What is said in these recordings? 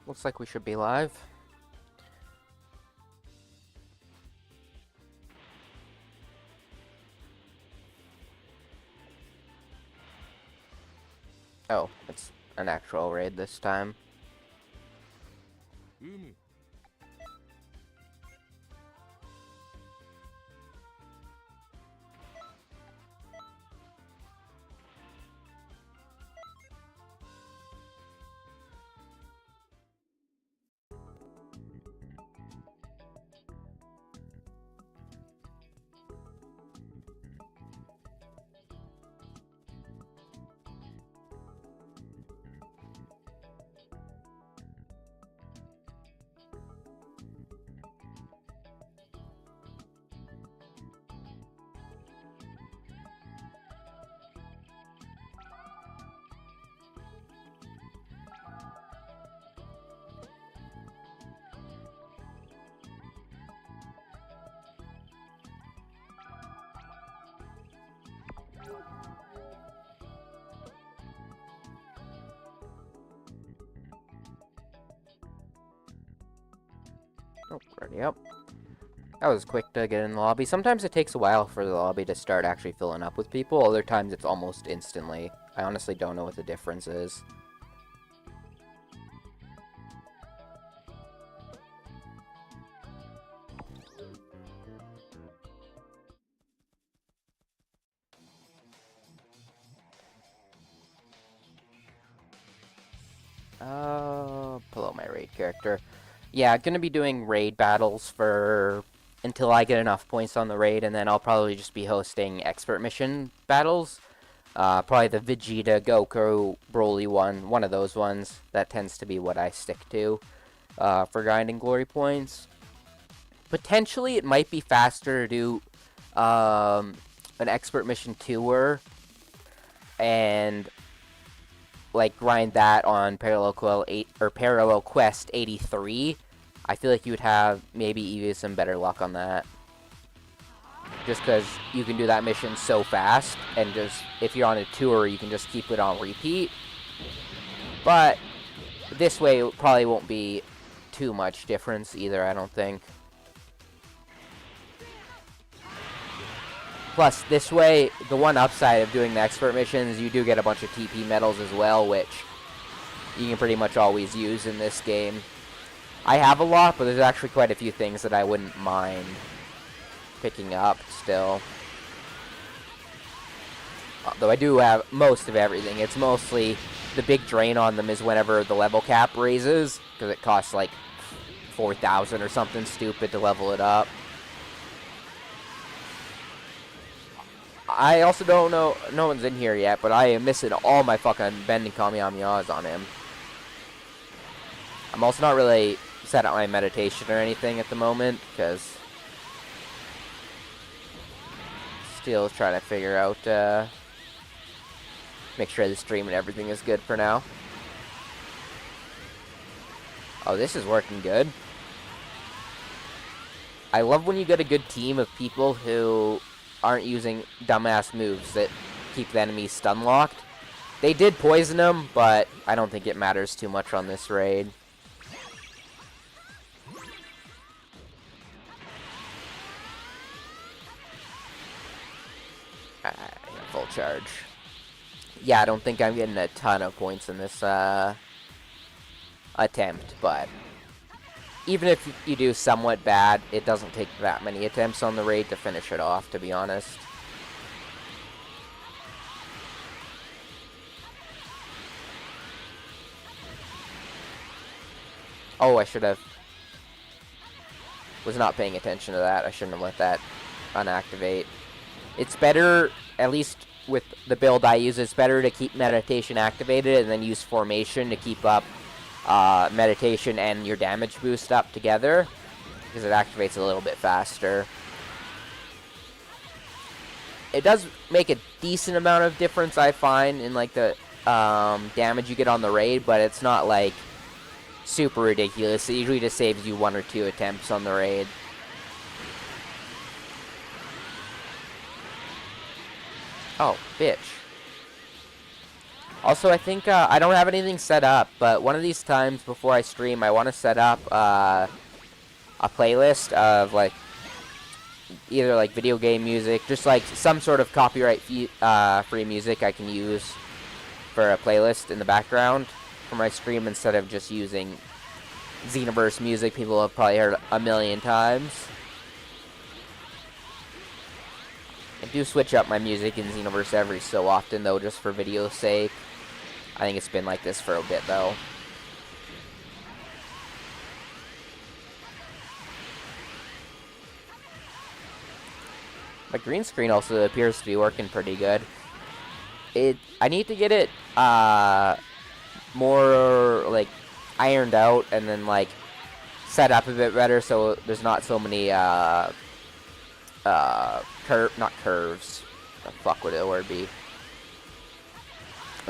Looks like we should be live. Oh, it's an actual raid this time. Oh, already up. That was quick to get in the lobby. Sometimes it takes a while for the lobby to start actually filling up with people. Other times it's almost instantly. I honestly don't know what the difference is. Pull out my raid character. Yeah, I'm gonna be doing raid battles for until I get enough points on the raid, and then I'll probably just be hosting expert mission battles. Probably the Vegeta, Goku, Broly one of those ones. That tends to be what I stick to for grinding glory points. Potentially, it might be faster to do an expert mission tour and like grind that on Parallel Quest 83. I feel like you would have maybe even some better luck on that. Just because you can do that mission so fast, and just if you're on a tour, you can just keep it on repeat. But this way, it probably won't be too much difference either, I don't think. Plus, this way, the one upside of doing the expert missions, you do get a bunch of TP medals as well, which you can pretty much always use in this game. I have a lot, but there's actually quite a few things that I wouldn't mind picking up still. Though I do have most of everything. It's mostly the big drain on them is whenever the level cap raises, because it costs like 4,000 or something stupid to level it up. I also don't know, no one's in here yet, but I am missing all my fucking bending Kamehamehas on him. I'm also not really set up my meditation or anything at the moment, because still trying to figure out, make sure the stream and everything is good for now. Oh, this is working good. I love when you get a good team of people who aren't using dumbass moves that keep the enemy stun locked. They did poison him, but I don't think it matters too much on this raid. Full charge. Yeah, I don't think I'm getting a ton of points in this attempt, but even if you do somewhat bad, it doesn't take that many attempts on the raid to finish it off, to be honest. Oh, I should have... was not paying attention to that. I shouldn't have let that unactivate. It's better, at least with the build I use, it's better to keep meditation activated and then use formation to keep up meditation and your damage boost up together, because it activates a little bit faster. It does make a decent amount of difference, I find, in like the damage you get on the raid, but it's not like super ridiculous. It usually just saves you 1 or 2 attempts on the raid. Oh, bitch. Also, I think I don't have anything set up, but one of these times before I stream, I want to set up a playlist of like either like video game music, just like some sort of copyright free music I can use for a playlist in the background for my stream instead of just using Xenoverse music people have probably heard a million times. I do switch up my music in Xenoverse every so often though, just for video's sake. I think it's been like this for a bit though. My green screen also appears to be working pretty good. I need to get it more like ironed out and then like set up a bit better so there's not so many not curves. The fuck would the word be?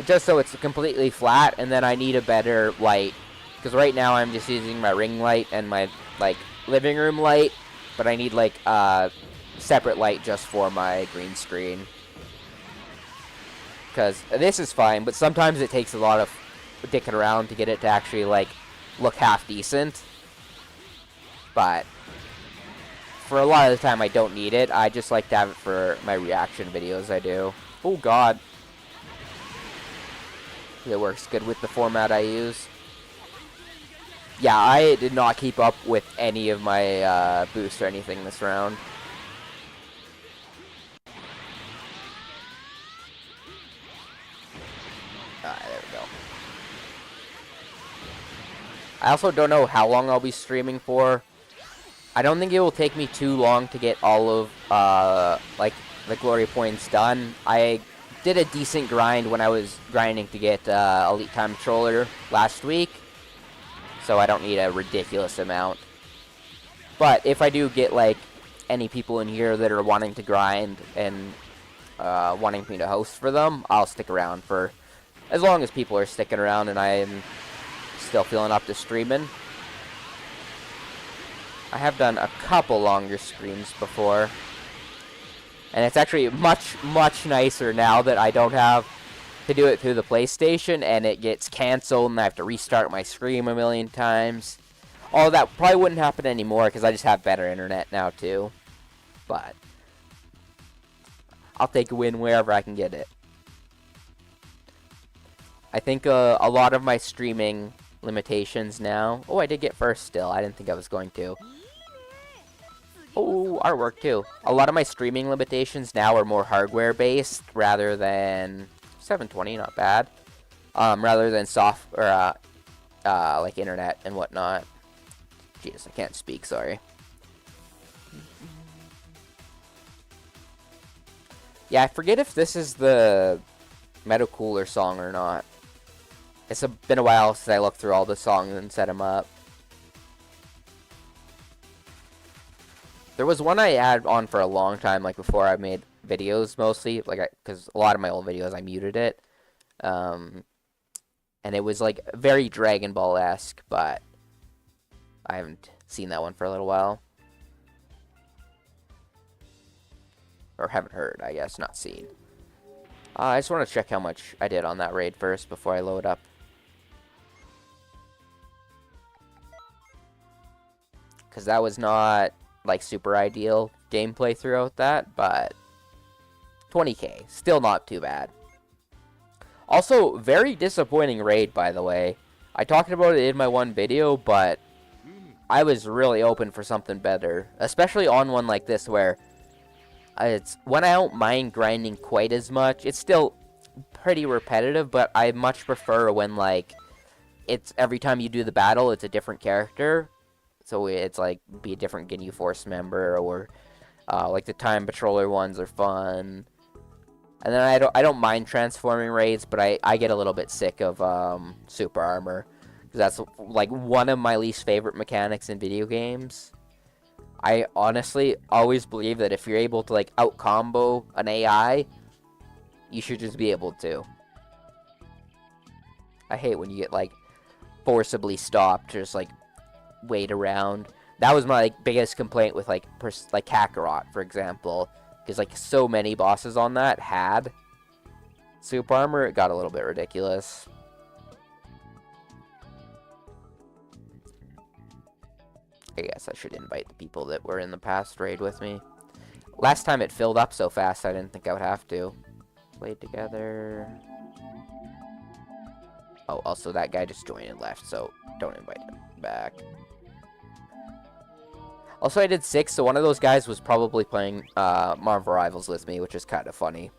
Just so it's completely flat, and then I need a better light because right now I'm just using my ring light and my like living room light, but I need like separate light just for my green screen. Because this is fine, but sometimes it takes a lot of dicking around to get it to actually like look half decent. But for a lot of the time I don't need it. I just like to have it for my reaction videos I do. Oh god. It works good with the format I use. Yeah, I did not keep up with any of my boosts or anything this round. Alright, there we go. I also don't know how long I'll be streaming for. I don't think it will take me too long to get all of, like, the glory points done. I did a decent grind when I was grinding to get Elite Time Controller last week. So I don't need a ridiculous amount. But if I do get, like, any people in here that are wanting to grind and wanting me to host for them, I'll stick around for as long as people are sticking around and I'm still feeling up to streaming. I have done a couple longer streams before. And it's actually much, much nicer now that I don't have to do it through the PlayStation and it gets canceled and I have to restart my stream a million times. All of that probably wouldn't happen anymore because I just have better internet now too. But I'll take a win wherever I can get it. I think a lot of my streaming limitations now... Oh, I did get first still. I didn't think I was going to. Oh, artwork too. A lot of my streaming limitations now are more hardware based rather than 720, not bad. Rather than like internet and whatnot. Jeez, I can't speak, sorry. Yeah, I forget if this is the Metacooler song or not. It's been a while since I looked through all the songs and set them up. There was one I had on for a long time, like before I made videos mostly, like because a lot of my old videos I muted it, and it was like very Dragon Ball-esque, but I haven't seen that one for a little while, or haven't heard, I guess, not seen. I just want to check how much I did on that raid first before I load up. Because that was not like super ideal gameplay throughout that, but 20k, still not too bad. Also, very disappointing raid, by the way. I talked about it in my one video, but I was really open for something better, especially on one like this where it's when I don't mind grinding quite as much. It's still pretty repetitive, but I much prefer when like it's every time you do the battle, it's a different character. So it's like be a different Ginyu Force member, or like the Time Patroller ones are fun. And then I don't mind transforming raids, but I get a little bit sick of super armor, because that's like one of my least favorite mechanics in video games. I honestly always believe that if you're able to like out combo an AI, you should just be able to. I hate when you get like forcibly stopped, just like wait around. That was my like biggest complaint with like Kakarot, for example, because like so many bosses on that had Super armor, it got a little bit ridiculous. I guess I should invite the people that were in the past raid with me. Last time it filled up so fast, I didn't think I would have to. Played together. Oh, also that guy just joined and left, so don't invite him back. Also, I did 6, so one of those guys was probably playing Marvel Rivals with me, which is kind of funny.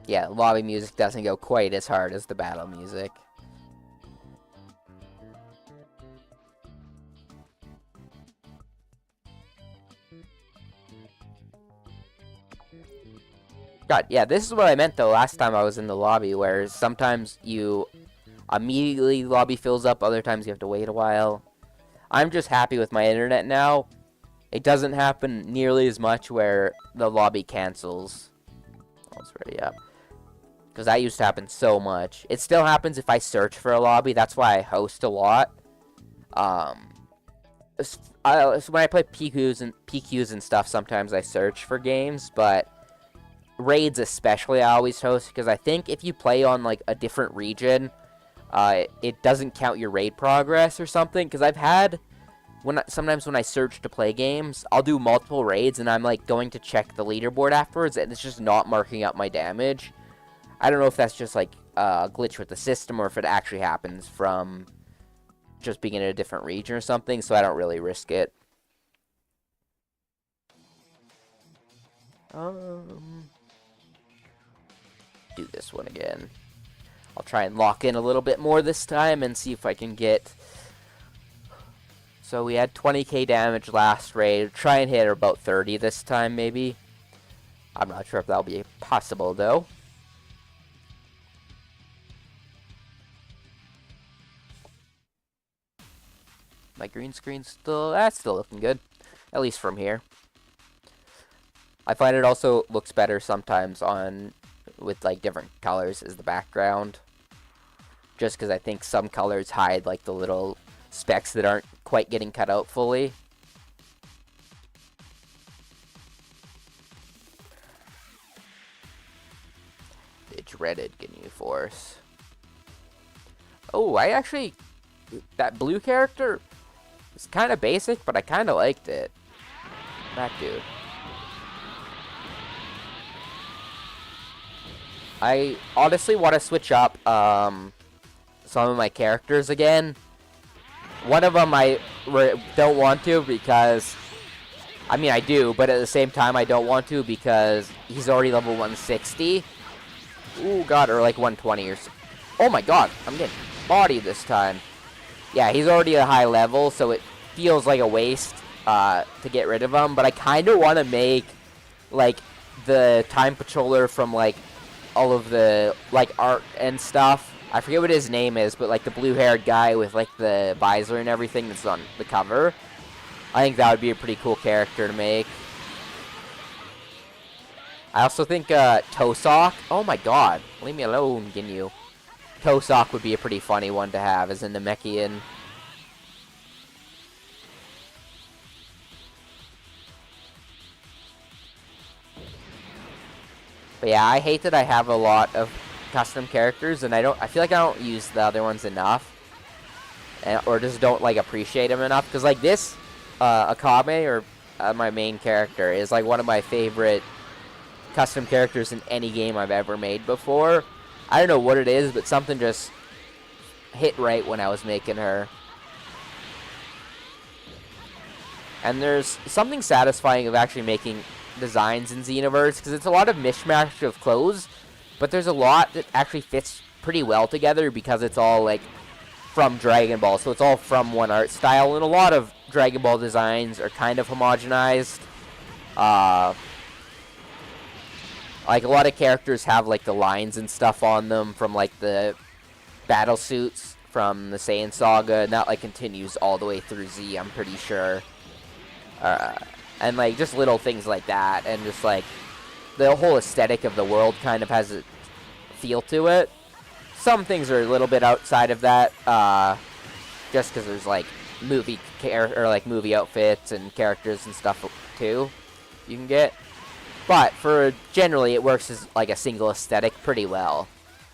Yeah, lobby music doesn't go quite as hard as the battle music. God, yeah, this is what I meant, though, last time I was in the lobby, where sometimes you immediately lobby fills up, other times you have to wait a while. I'm just happy with my internet now. It doesn't happen nearly as much where the lobby cancels. Oh, it's already up. Because that used to happen so much. It still happens if I search for a lobby. That's why I host a lot. So when I play PQs and stuff, sometimes I search for games. But raids especially, I always host. Because I think if you play on like a different region, it doesn't count your raid progress or something. Because I've had... sometimes when I search to play games, I'll do multiple raids. And I'm like going to check the leaderboard afterwards. And it's just not marking up my damage. I don't know if that's just, like, a glitch with the system or if it actually happens from just being in a different region or something, so I don't really risk it. Do this one again. I'll try and lock in a little bit more this time and see if I can get... So we had 20k damage last raid. Try and hit about 30 this time, maybe. I'm not sure if that'll be possible, though. My green screen's still... That's still looking good. At least from here. I find it also looks better sometimes on... with, like, different colors as the background. Just because I think some colors hide, like, the little specks that aren't quite getting cut out fully. The dreaded GNU Force. Oh, I actually... That blue character... It's kind of basic, but I kind of liked it. That dude. I honestly want to switch up some of my characters again. One of them I don't want to because... I mean, I do, but at the same time, I don't want to because he's already level 160. Ooh, God, or like 120 or so. Oh my God, I'm getting bodied this time. Yeah, he's already a high level, so it feels like a waste to get rid of him. But I kind of want to make, like, the Time Patroller from, like, all of the, like, art and stuff. I forget what his name is, but, like, the blue-haired guy with, like, the visor and everything that's on the cover. I think that would be a pretty cool character to make. I also think Tosok. Oh, my God. Leave me alone, Ginyu. Tosok would be a pretty funny one to have as a Namekian. But yeah, I hate that I have a lot of custom characters, and I feel like I don't use the other ones enough, or just don't like appreciate them enough. Because like this, Akame, or my main character, is like one of my favorite custom characters in any game I've ever made before. I don't know what it is, but something just hit right when I was making her. And there's something satisfying of actually making designs in Xenoverse, because it's a lot of mishmash of clothes, but there's a lot that actually fits pretty well together because it's all like from Dragon Ball, so it's all from one art style, and a lot of Dragon Ball designs are kind of homogenized. Like, a lot of characters have, like, the lines and stuff on them from, like, the battle suits from the Saiyan Saga, and that, like, continues all the way through Z, I'm pretty sure. And, like, just little things like that, and just, like, the whole aesthetic of the world kind of has a feel to it. Some things are a little bit outside of that, just because there's, like, movie outfits and characters and stuff too. You can get, but for generally it works as like a single aesthetic pretty well.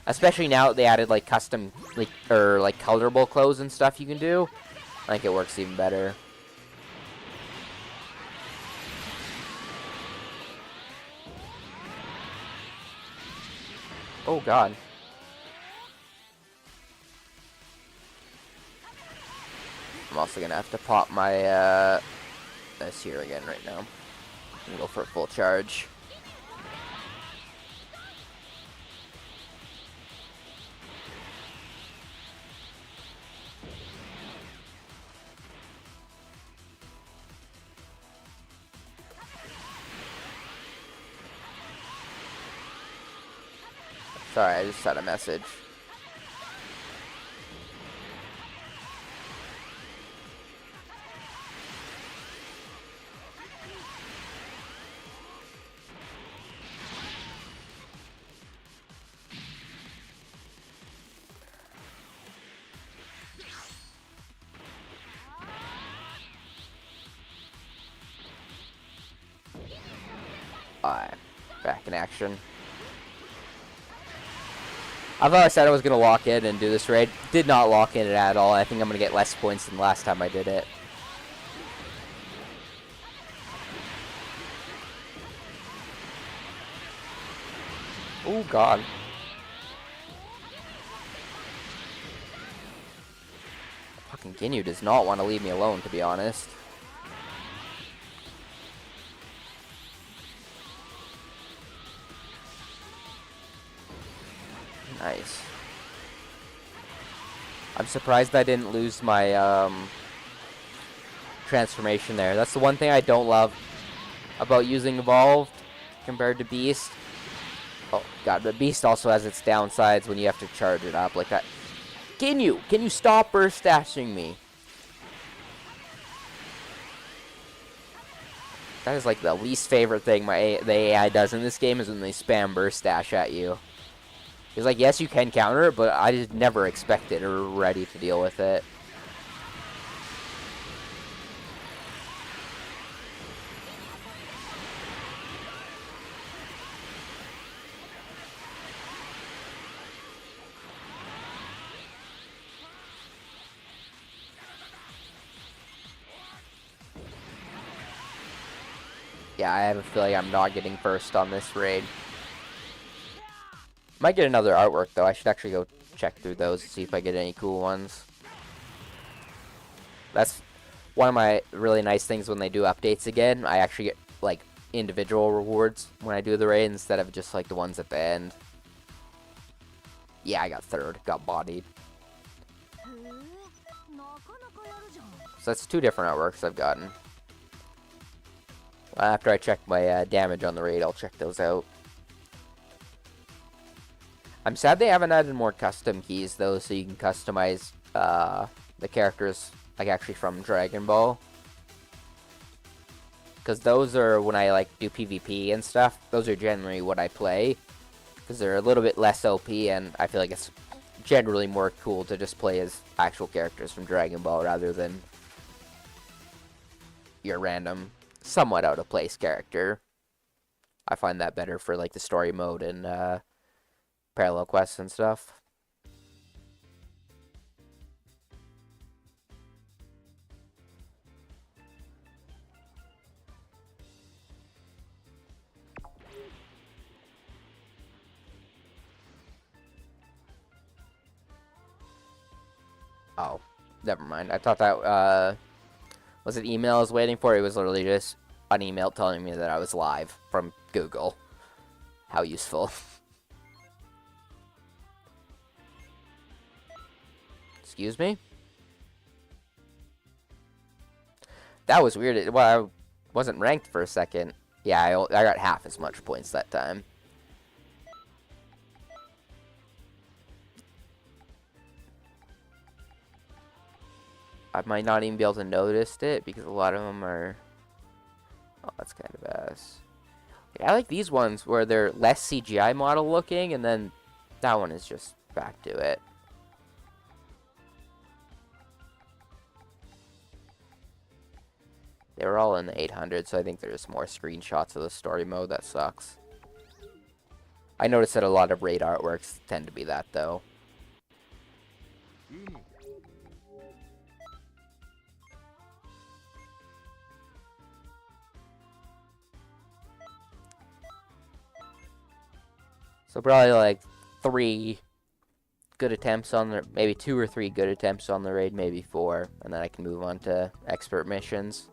Especially now that they added like custom like colorable clothes and stuff you can do. I think it works even better. Oh god. I'm also gonna have to pop my this here again right now. And go for a full charge. Sorry, I just had a message. Alright, back in action. I thought I said I was going to lock in and do this raid. Did not lock in it at all. I think I'm going to get less points than last time I did it. Oh god. Fucking Ginyu does not want to leave me alone, to be honest. Nice. I'm surprised I didn't lose my transformation there. That's the one thing I don't love about using Evolved compared to Beast. Oh god, but Beast also has its downsides when you have to charge it up like that. Can you stop burst dashing me? That is like the least favorite thing the AI does in this game is when they spam burst dash at you. It's like, yes, you can counter it, but I just never expect it or ready to deal with it. Yeah, I have a feeling I'm not getting first on this raid. Might get another artwork, though. I should actually go check through those and see if I get any cool ones. That's one of my really nice things when they do updates again. I actually get, like, individual rewards when I do the raid instead of just, like, the ones at the end. Yeah, I got third. Got bodied. So that's 2 different artworks I've gotten. After I check my damage on the raid, I'll check those out. I'm sad they haven't added more custom keys, though, so you can customize the characters, like, actually from Dragon Ball. Because those are, when I, like, do PvP and stuff, those are generally what I play. Because they're a little bit less OP, and I feel like it's generally more cool to just play as actual characters from Dragon Ball rather than your random, somewhat out-of-place character. I find that better for, like, the story mode and, parallel quests and stuff. Oh, never mind. I thought that was an email I was waiting for. It was literally just an email telling me that I was live from Google. How useful. Excuse me? That was weird. Well, I wasn't ranked for a second. Yeah, I got half as much points that time. I might not even be able to notice it because a lot of them are... Oh, that's kind of ass. Yeah, I like these ones where they're less CGI model looking, and then that one is just back to it. They were all in the 800, so I think there's more screenshots of the story mode. That sucks. I noticed that a lot of raid artworks tend to be that, though. So probably like 3 good attempts on the, maybe 2 or 3 good attempts on the raid, maybe 4, and then I can move on to expert missions.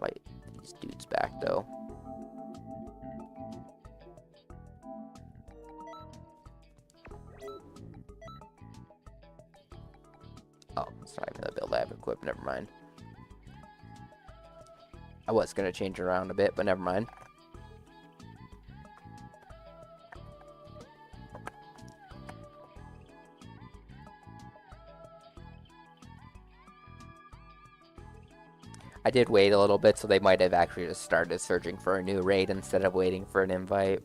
Like these dudes back though. Oh, it's not even the build I have equipped, never mind. I was gonna change it around a bit, but never mind. I did wait a little bit, so they might have actually just started searching for a new raid instead of waiting for an invite.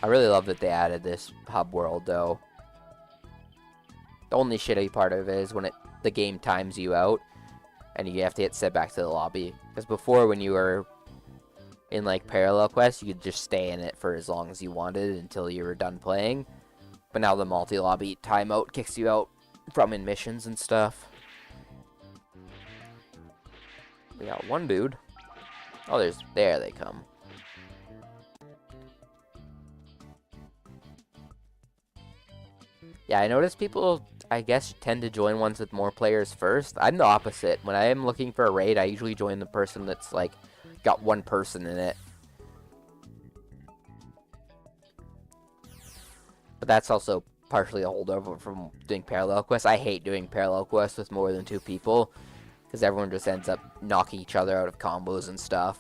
I really love that they added this hub world, though. The only shitty part of it is when the game times you out, and you have to hit set back to the lobby. Because before, when you were in like parallel quests, you could just stay in it for as long as you wanted until you were done playing. But now the multi-lobby timeout kicks you out from in missions and stuff. We got one dude. Oh, there they come. Yeah, I noticed people, I guess, tend to join ones with more players first. I'm the opposite. When I am looking for a raid, I usually join the person that's like got one person in it. But that's also partially a holdover from doing parallel quests. I hate doing parallel quests with more than 2 people, because everyone just ends up knocking each other out of combos and stuff.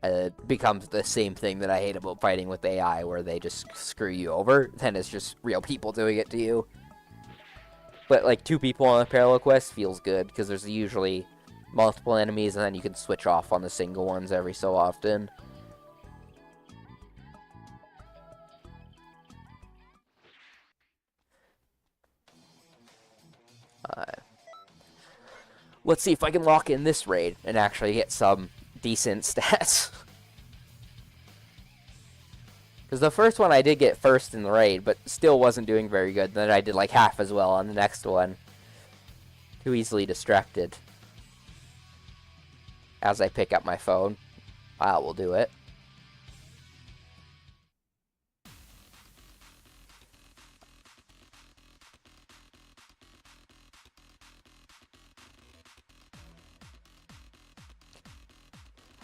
It becomes the same thing that I hate about fighting with AI, where they just screw you over. Then it's just real people doing it to you. But like 2 people on a parallel quest feels good, because there's usually multiple enemies, and then you can switch off on the single ones every so often. Let's see if I can lock in this raid and actually get some decent stats. Because the first one I did get first in the raid, but still wasn't doing very good. Then I did like half as well on the next one. Too easily distracted. As I pick up my phone, I will do it.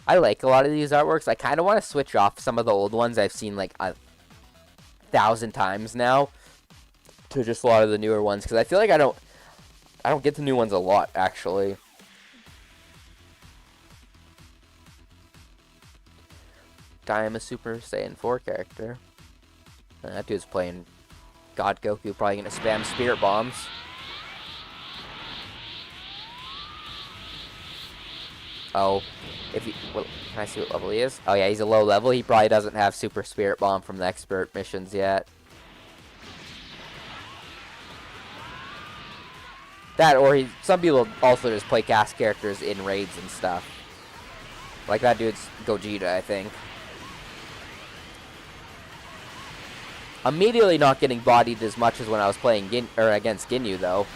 I like a lot of these artworks. I kind of want to switch off some of the old ones I've seen like 1,000 times now to just a lot of the newer ones, because I feel like I don't get the new ones a lot, actually. I am a Super Saiyan 4 character. And that dude's playing God Goku, probably gonna spam spirit bombs. Oh, well, can I see what level he is? Oh yeah, he's a low level. He probably doesn't have Super Spirit Bomb from the expert missions yet. That, or some people also just play cast characters in raids and stuff. Like that dude's Gogeta, I think. Immediately not getting bodied as much as when I was playing against Ginyu, though.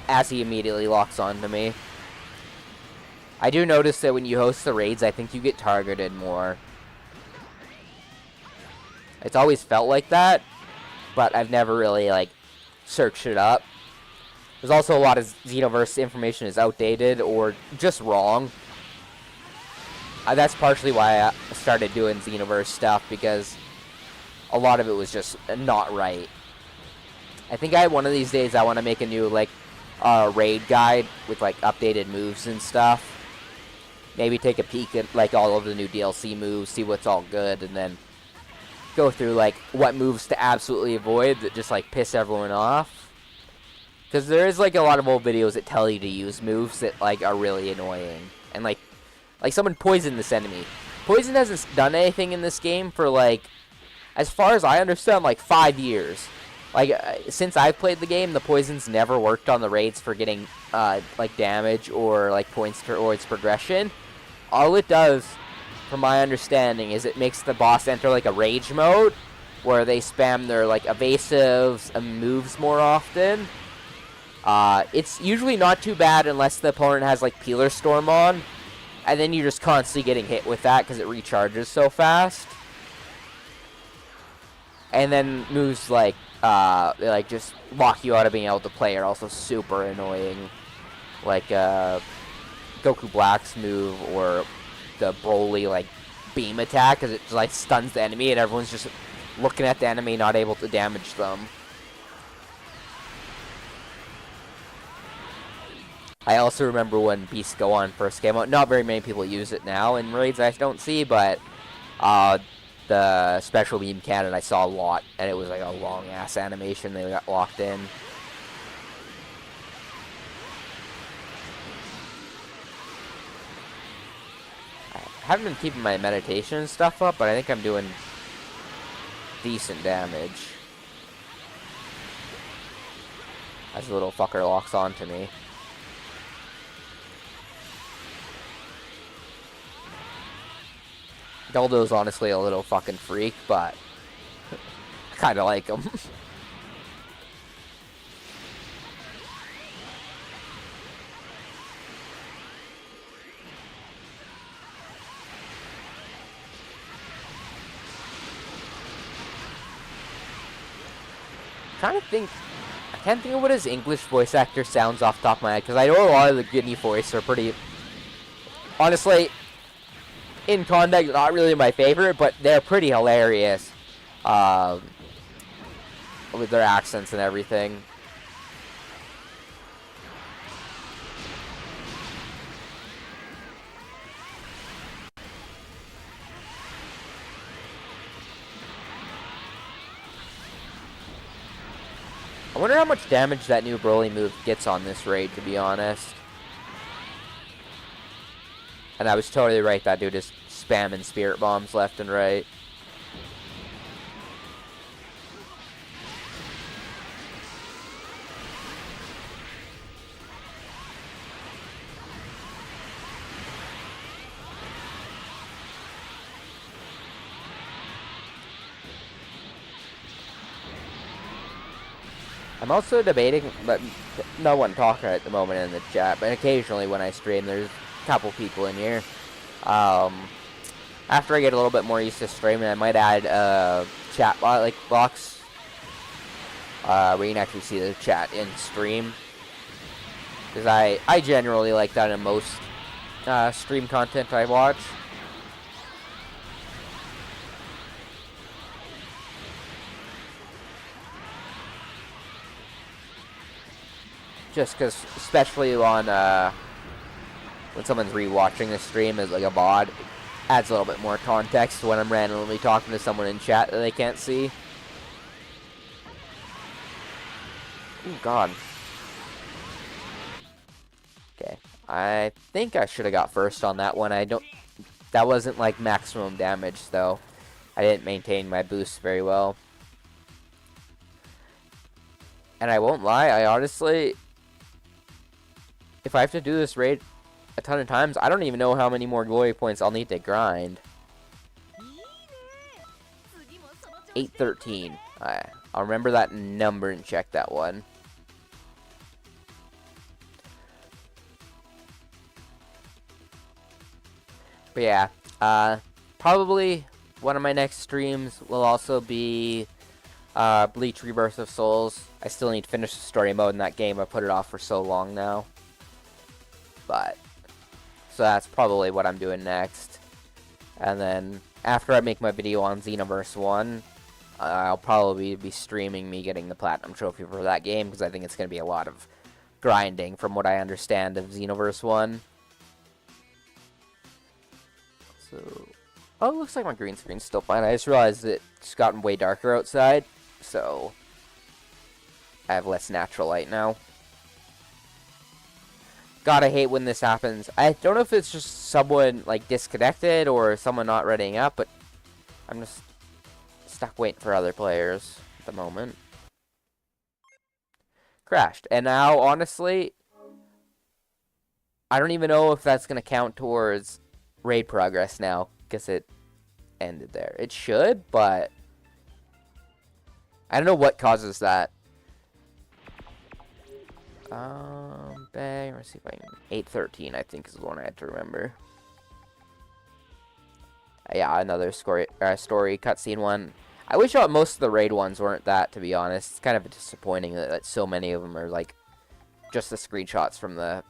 As he immediately locks on to me. I do notice that when you host the raids, I think you get targeted more. It's always felt like that, but I've never really, like, searched it up. There's also a lot of Xenoverse information is outdated or just wrong. That's partially why I started doing Xenoverse stuff, because a lot of it was just not right. I think one of these days I want to make a new, like, raid guide with, like, updated moves and stuff. Maybe take a peek at, like, all of the new DLC moves, see what's all good, and then go through, like, what moves to absolutely avoid that just, like, piss everyone off. Because there is, like, a lot of old videos that tell you to use moves that, like, are really annoying. And, like someone poisoned this enemy. Poison hasn't done anything in this game for, like, as far as I understand, like 5 years. Like, since I've played the game, the poison's never worked on the raids for getting, like, damage or, like, points towards progression. All it does, from my understanding, is it makes the boss enter, like, a rage mode, where they spam their, like, evasives and moves more often. It's usually not too bad unless the opponent has, like, Peeler Storm on, and then you're just constantly getting hit with that because it recharges so fast. And then moves like just lock you out of being able to play are also super annoying. Like Goku Black's move or the Broly like beam attack, because it just, like stuns the enemy and everyone's just looking at the enemy not able to damage them. I also remember when Beast Go On first came out. Not very many people use it now in raids, I don't see, but the special beam cannon I saw a lot, and it was like a long-ass animation they got locked in. I haven't been keeping my meditation and stuff up, but I think I'm doing decent damage. As the little fucker locks onto me. Goldo's honestly a little fucking freak, but I kind of like him. Trying to think. I can't think of what his English voice actor sounds off the top of my head, because I know a lot of the Guinea voice are pretty... Honestly, in context, not really my favorite, but they're pretty hilarious. With their accents and everything. I wonder how much damage that new Broly move gets on this raid, to be honest. And I was totally right, that dude is spamming spirit bombs left and right. I'm also debating, but no one talking at the moment in the chat, but occasionally when I stream, there's a couple people in here. After I get a little bit more used to streaming, I might add a chat box where you can actually see the chat in stream. Because I generally like that in most stream content I watch. Just because, especially on when someone's rewatching the stream as like a VOD, adds a little bit more context when I'm randomly talking to someone in chat that they can't see. Oh God. Okay, I think I should have got first on that one. That wasn't like maximum damage though. I didn't maintain my boost very well. And I won't lie, I honestly, if I have to do this raid a ton of times, I don't even know how many more glory points I'll need to grind. 813. I'll remember that number and check that one. But yeah, probably one of my next streams will also be Bleach Rebirth of Souls. I still need to finish the story mode in that game. I put it off for so long now. But, so that's probably what I'm doing next. And then, after I make my video on Xenoverse 1, I'll probably be streaming me getting the Platinum Trophy for that game, because I think it's going to be a lot of grinding, from what I understand of Xenoverse 1. So, oh, it looks like my green screen's still fine. I just realized it's gotten way darker outside, so I have less natural light now. Gotta hate when this happens. I don't know if it's just someone, like, disconnected or someone not readying up, but I'm just stuck waiting for other players at the moment. Crashed. And now, honestly, I don't even know if that's gonna count towards raid progress now, because it ended there. It should, but I don't know what causes that. Bang, let's see if I can. 813, I think, is the one I had to remember. Yeah, another story cutscene one. I wish most of the raid ones weren't that, to be honest. It's kind of disappointing that so many of them are, like, just the screenshots from the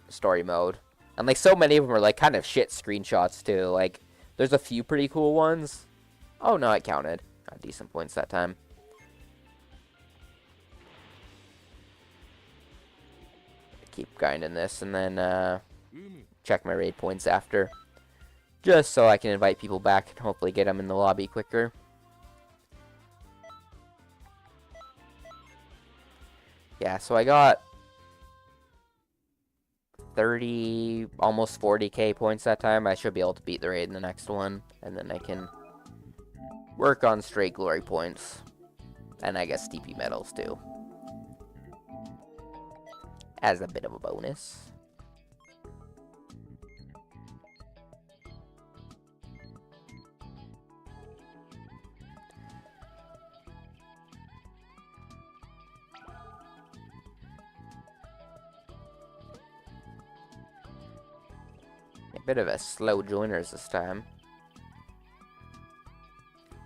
story mode. And, like, so many of them are, like, kind of shit screenshots, too. Like, there's a few pretty cool ones. Oh, no, it counted. Got decent points that time. Keep grinding this, and then check my raid points after. Just so I can invite people back and hopefully get them in the lobby quicker. Yeah, so I got 30, almost 40k points that time. I should be able to beat the raid in the next one. And then I can work on straight glory points. And I guess TP medals too. As a bit of a bonus. A bit of a slow joiners this time.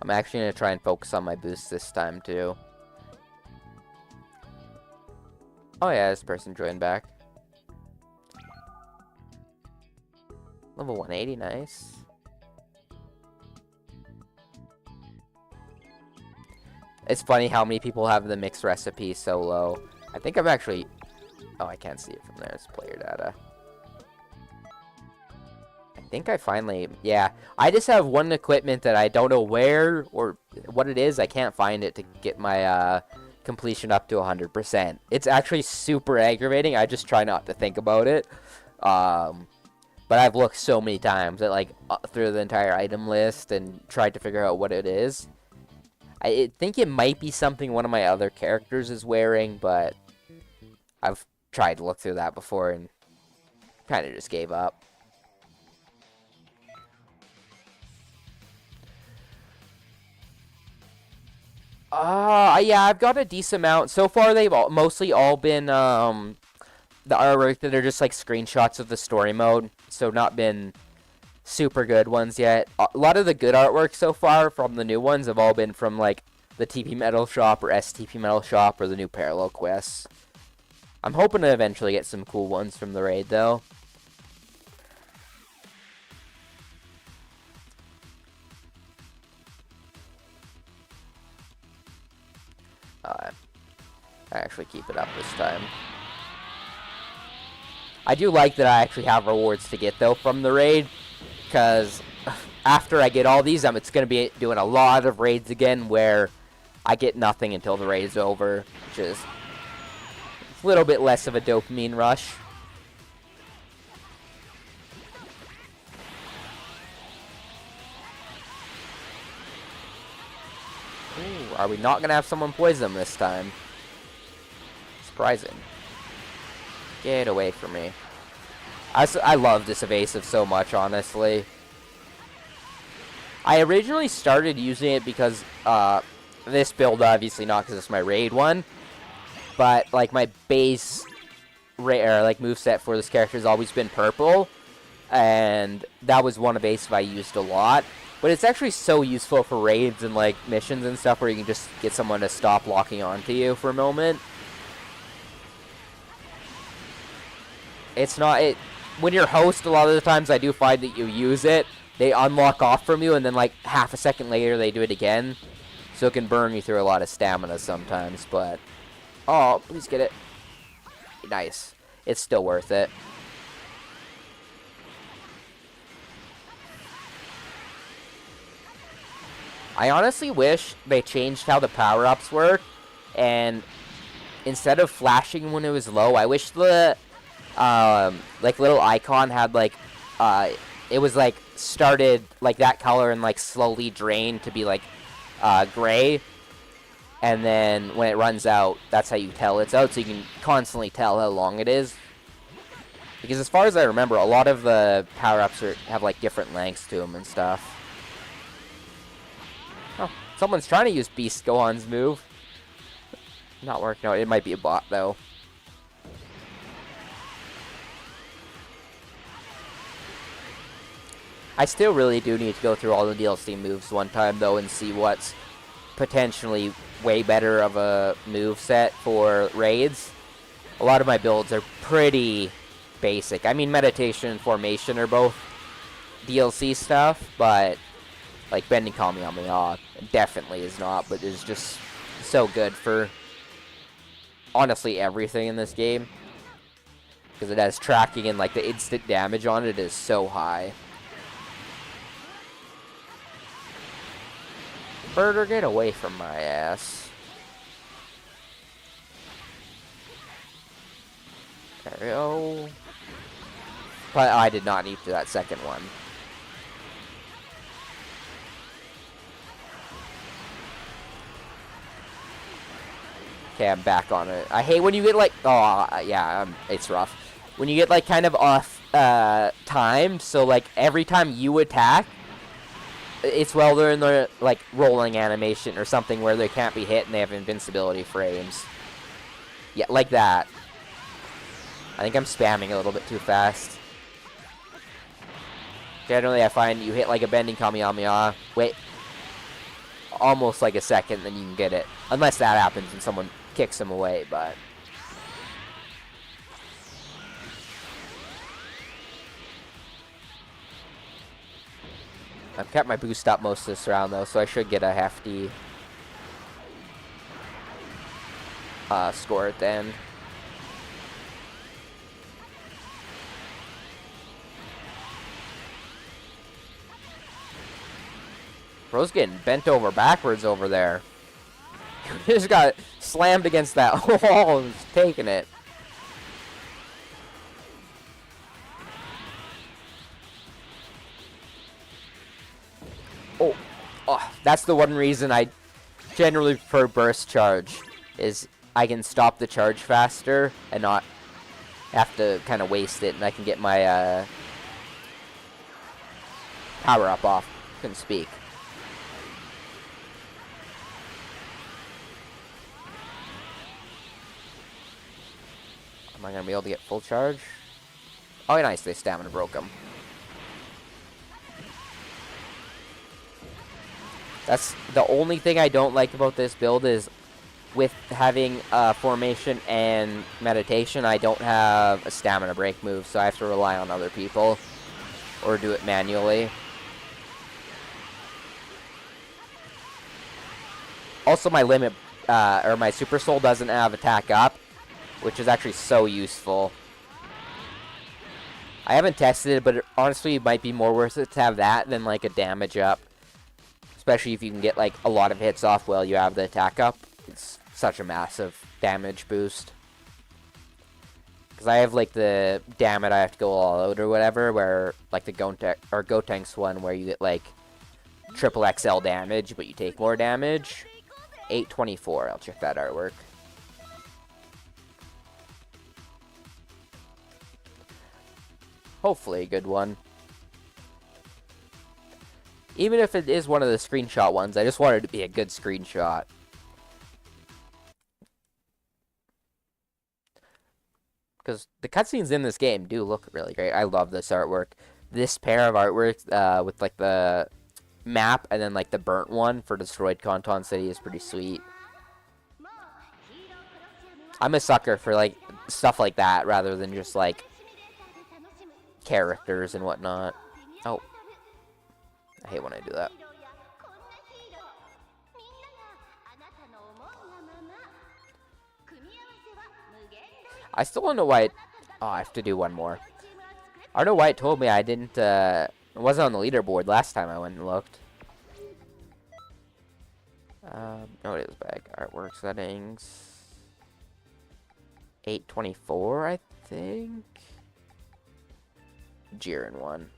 I'm actually going to try and focus on my boosts this time too. Oh yeah, this person joined back. Level 180, nice. It's funny how many people have the mixed recipe so low. I think I'm actually... Oh, I can't see it from there. It's player data. I think I finally... Yeah, I just have one equipment that I don't know where or what it is. I can't find it to get my... completion up to 100%. It's actually super aggravating. I just try not to think about it. But I've looked so many times at like through the entire item list and tried to figure out what it is. I think it might be something one of my other characters is wearing, but I've tried to look through that before and kind of just gave up. Yeah, I've got a decent amount. So far, they've mostly all been, the artwork that are just, like, screenshots of the story mode. So, not been super good ones yet. A lot of the good artwork so far from the new ones have all been from, like, the TP Metal Shop or STP Metal Shop or the new Parallel Quests. I'm hoping to eventually get some cool ones from the raid, though. I actually keep it up this time. I do like that I actually have rewards to get, though, from the raid. Because after I get all these, it's going to be doing a lot of raids again where I get nothing until the raid is over. Which is a little bit less of a dopamine rush. Ooh, are we not going to have someone poison this time? Surprising. Get away from me. I love this evasive so much, honestly. I originally started using it because, this build, obviously not because it's my raid one, but, like, my base, moveset for this character has always been purple, and that was one evasive I used a lot. But it's actually so useful for raids and, like, missions and stuff where you can just get someone to stop locking onto you for a moment. It's not... When you're host, a lot of the times I do find that you use it. They unlock off from you, and then, like, half a second later they do it again. So it can burn you through a lot of stamina sometimes, but... Oh, please get it. Nice. It's still worth it. I honestly wish they changed how the power-ups work, and instead of flashing when it was low, I wish the like little icon had like, it was like started like that color and like slowly drained to be like gray, and then when it runs out, that's how you tell it's out, so you can constantly tell how long it is. Because as far as I remember, a lot of the power-ups have like different lengths to them and stuff. Oh, someone's trying to use Beast Gohan's move. Not working out. It might be a bot though. I still really do need to go through all the DLC moves one time though and see what's potentially way better of a move set for raids. A lot of my builds are pretty basic. I mean, Meditation and Formation are both DLC stuff, but like Bending Kamehameha definitely is not, but is just so good for honestly everything in this game. Because it has tracking and like the instant damage on it is so high. Birder, get away from my ass. There we go. But I did not need to that second one. Okay, I'm back on it. I hate when you get like, oh yeah, it's rough. When you get like kind of off timed, so like every time you attack, it's while they're in the like rolling animation or something where they can't be hit and they have invincibility frames. Yeah, like that. I think I'm spamming a little bit too fast. Generally, I find you hit like a Bending Kamehameha, wait almost like a second, then you can get it. Unless that happens and someone kicks him away, but... I've kept my boost up most of this round, though, so I should get a hefty score at the end. Bro's getting bent over backwards over there. He just got slammed against that wall and was taking it. Oh, that's the one reason I generally prefer burst charge, is I can stop the charge faster and not have to kind of waste it, and I can get my power up off. Couldn't speak. Am I going to be able to get full charge? Oh, nice. They stamina broke him. That's the only thing I don't like about this build, is with having Formation and Meditation, I don't have a stamina break move, so I have to rely on other people or do it manually. Also, my limit, or my Super Soul doesn't have attack up, which is actually so useful. I haven't tested it, but honestly, it might be more worth it to have that than like a damage up. Especially if you can get like a lot of hits off while you have the attack up. It's such a massive damage boost. Because I have like the damn it, I have to go all out or whatever, where like the Gotenks one, where you get like triple XL damage, but you take more damage. 824, I'll check that artwork. Hopefully a good one. Even if it is one of the screenshot ones, I just want it to be a good screenshot. Because the cutscenes in this game do look really great. I love this artwork. This pair of artworks with like the map and then like the burnt one for Destroyed Kanton City is pretty sweet. I'm a sucker for like stuff like that rather than just like characters and whatnot. Oh. I hate when I do that. I still don't know why it... Oh, I have to do one more. I don't know why it told me I didn't, it wasn't on the leaderboard last time I went and looked. No, it is back. Artwork settings. 824, I think Jiren one.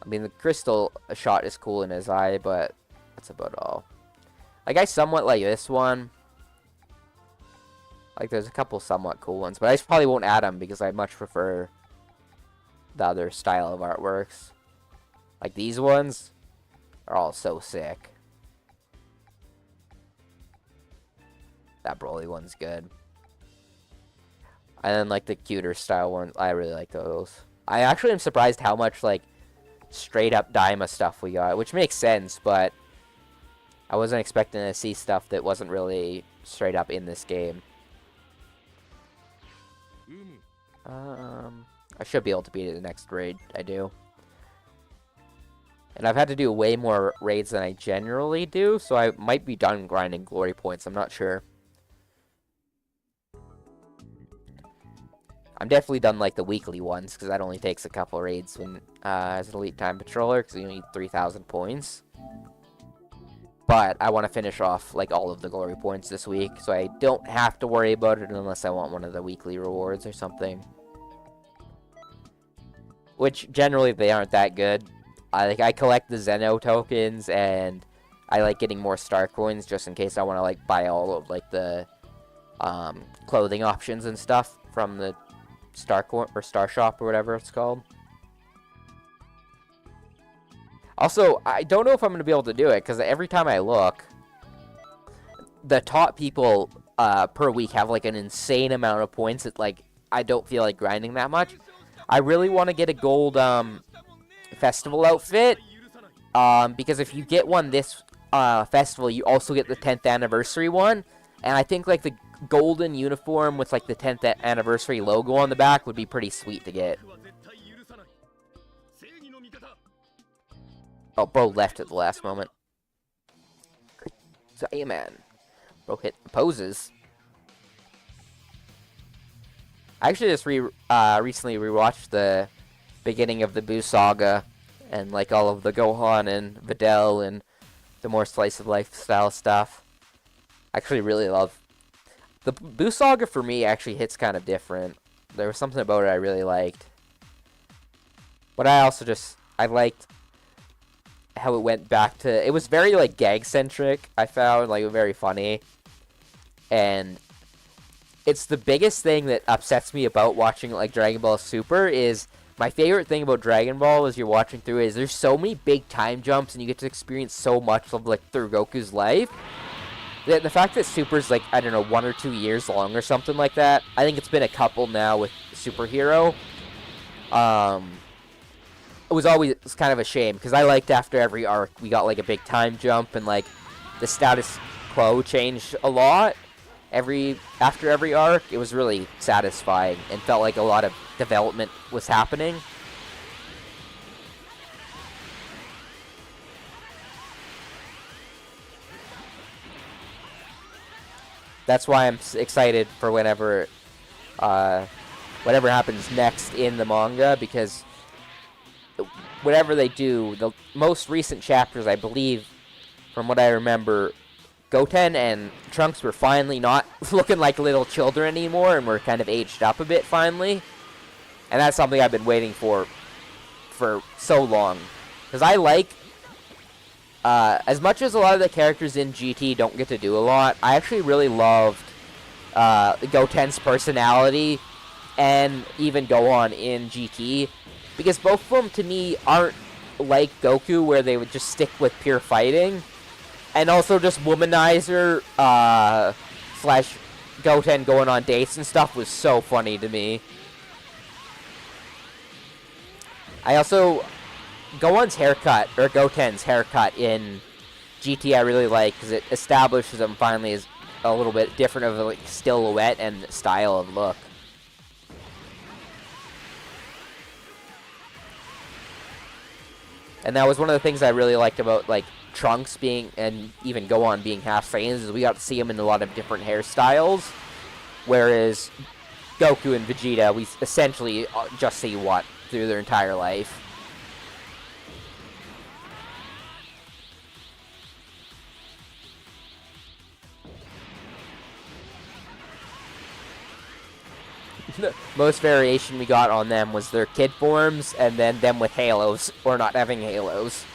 I mean, the crystal shot is cool in his eye, but that's about all. Like, I somewhat like this one. Like, there's a couple somewhat cool ones, but I probably won't add them because I much prefer the other style of artworks. Like, these ones are all so sick. That Broly one's good. And then, like, the cuter style ones, I really like those. I actually am surprised how much, like, straight-up Daima stuff we got, which makes sense, but I wasn't expecting to see stuff that wasn't really straight up in this game. I should be able to beat it the next raid I do. And I've had to do way more raids than I generally do, so I might be done grinding glory points. I'm not sure. I'm definitely done like the weekly ones, because that only takes a couple raids when as an elite time patroller, because you need 3,000 points. But I want to finish off like all of the glory points this week, so I don't have to worry about it unless I want one of the weekly rewards or something. Which generally they aren't that good. I collect the Xeno tokens, and I like getting more star coins just in case I want to like buy all of like the clothing options and stuff from the star shop or whatever it's called. Also, I don't know if I'm going to be able to do it, because every time I look, the top people per week have, like, an insane amount of points that, like, I don't feel like grinding that much. I really want to get a gold festival outfit, because if you get one this festival, you also get the 10th anniversary one, and I think, like, the golden uniform with, like, the 10th anniversary logo on the back would be pretty sweet to get. Oh, bro left at the last moment. So, hey, man. Bro hit poses. I actually just recently rewatched the beginning of the Buu saga and like all of the Gohan and Videl and the more slice of life style stuff. I actually really love the Buu saga. For me, actually hits kind of different. There was something about it I really liked. But I liked how it went back to, it was very like gag centric. I found like very funny, and it's the biggest thing that upsets me about watching like Dragon Ball Super. Is my favorite thing about Dragon Ball as you're watching through is there's so many big time jumps and you get to experience so much of like through Goku's life. The fact that Super's like, I don't know, 1 or 2 years long or something like that. I think it's been a couple now with Superhero. It was always kind of a shame, because I liked after every arc we got like a big time jump, and like the status quo changed a lot after every arc. It was really satisfying and felt like a lot of development was happening. That's why I'm excited for whatever happens next in the manga, because whatever they do, the most recent chapters, I believe, from what I remember, Goten and Trunks were finally not looking like little children anymore, and were kind of aged up a bit finally. And that's something I've been waiting for so long. Because I like, as much as a lot of the characters in GT don't get to do a lot, I actually really loved Goten's personality, and even Gohan in GT. Because both of them, to me, aren't like Goku, where they would just stick with pure fighting. And also just Womanizer slash Goten going on dates and stuff was so funny to me. I also... Goten's haircut in GT I really like, because it establishes him finally as a little bit different of a like, silhouette and style of look. And that was one of the things I really liked about, like, Trunks being, and even Gohan being half Saiyans, is we got to see him in a lot of different hairstyles. Whereas Goku and Vegeta, we essentially just see what through their entire life. Most variation we got on them was their kid forms, and then them with halos, or not having halos.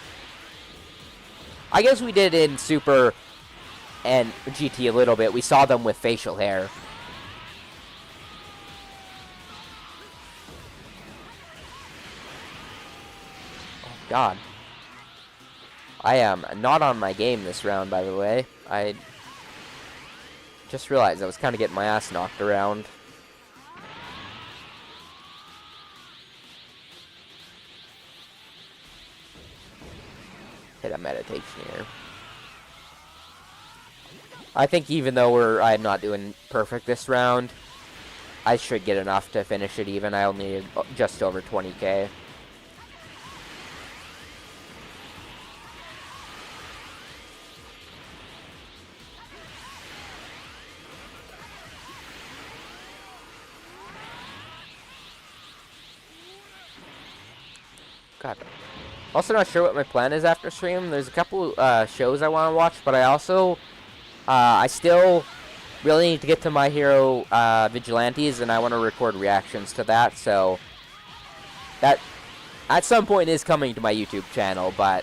I guess we did in Super and GT a little bit. We saw them with facial hair. Oh, God. I am not on my game this round, by the way. I just realized I was kind of getting my ass knocked around. Hit a meditation here. I think even though I'm not doing perfect this round, I should get enough to finish it even. I only need just over 20k. God. Also not sure what my plan is after stream. There's a couple shows I want to watch, but I still really need to get to My Hero Vigilantes, and I want to record reactions to that, so that at some point is coming to my YouTube channel, but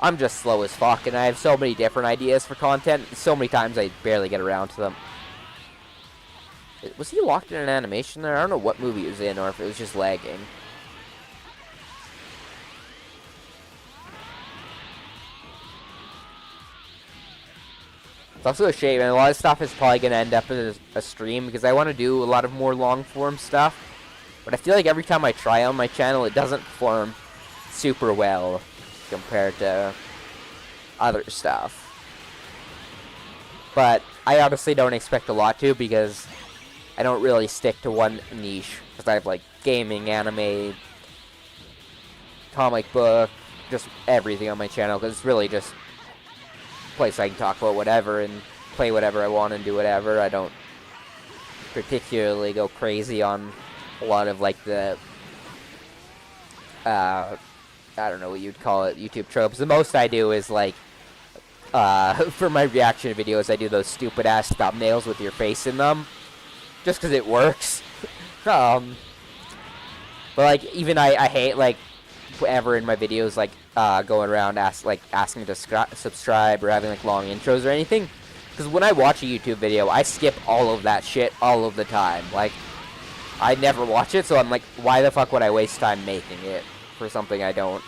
I'm just slow as fuck, and I have so many different ideas for content, so many times I barely get around to them. Was he locked in an animation there? I don't know what movie he was in, or if it was just lagging. It's also a shame, and a lot of stuff is probably going to end up in a stream, because I want to do a lot of more long-form stuff. But I feel like every time I try on my channel, it doesn't perform super well compared to other stuff. But I honestly don't expect a lot to, because I don't really stick to one niche. Because I have, like, gaming, anime, comic book, just everything on my channel, because it's really just place I can talk about whatever and play whatever I want and do whatever. I don't particularly go crazy on a lot of like the I don't know what you'd call it, YouTube tropes. The most I do is like for my reaction videos, I do those stupid ass thumbnails with your face in them just because it works. But like even I hate like whatever in my videos like going around asking to subscribe or having like long intros or anything, because when I watch a YouTube video I skip all of that shit all of the time. Like I never watch it, so I'm like, why the fuck would I waste time making it for something I don't?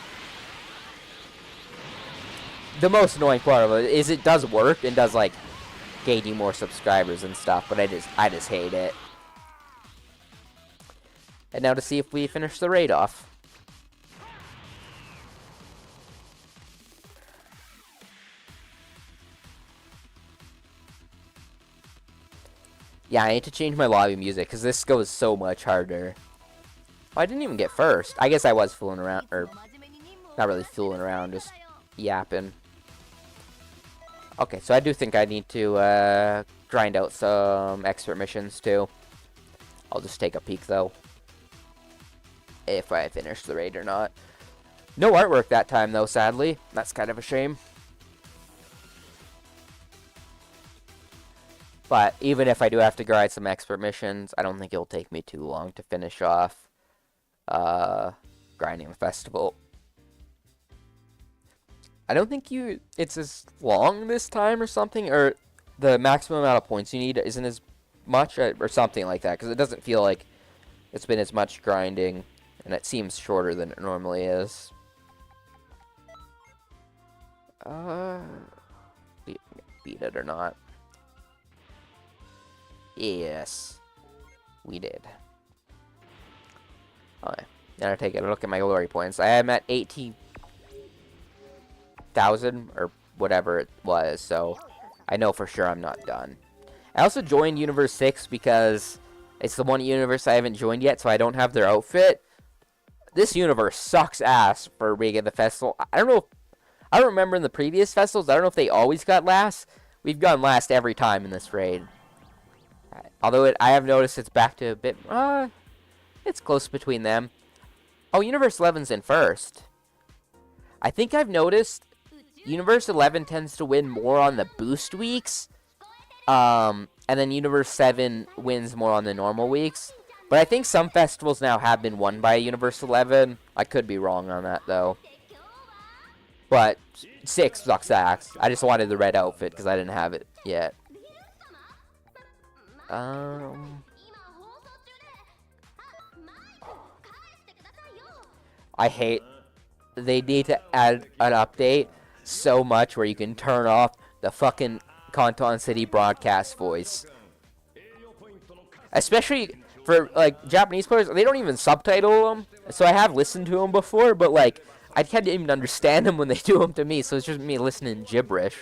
The most annoying part of it is it does work and does like gain you more subscribers and stuff, but I just hate it. And now to see if we finish the raid off. Yeah, I need to change my lobby music, because this goes so much harder. Oh, I didn't even get first. I guess I was fooling around, or not really fooling around, just yapping. Okay, so I do think I need to grind out some expert missions, too. I'll just take a peek, though. If I finish the raid or not. No artwork that time, though, sadly. That's kind of a shame. But even if I do have to grind some expert missions, I don't think it'll take me too long to finish off grinding the festival. I don't think it's as long this time or something, or the maximum amount of points you need isn't as much, or something like that, because it doesn't feel like it's been as much grinding, and it seems shorter than it normally is. Beat it or not. Yes, we did. Alright, now I take a look at my glory points. I am at 18,000 or whatever it was, so I know for sure I'm not done. I also joined Xenoverse 6 because it's the one universe I haven't joined yet, so I don't have their outfit. This universe sucks ass for being at the festival. I don't remember in the previous festivals. I don't know if they always got last. We've gone last every time in this raid. Although I have noticed it's back to a bit, it's close between them. Oh, Universe 11's in first. I think I've noticed Universe 11 tends to win more on the boost weeks. and then Universe 7 wins more on the normal weeks. But I think some festivals now have been won by Universe 11. I could be wrong on that, though. But 6 sucks ass. I just wanted the red outfit because I didn't have it yet. I hate... They need to add an update so much where you can turn off the fucking Canton City broadcast voice. Especially for, like, Japanese players, they don't even subtitle them. So I have listened to them before, but, like, I can't even understand them when they do them to me, so it's just me listening gibberish.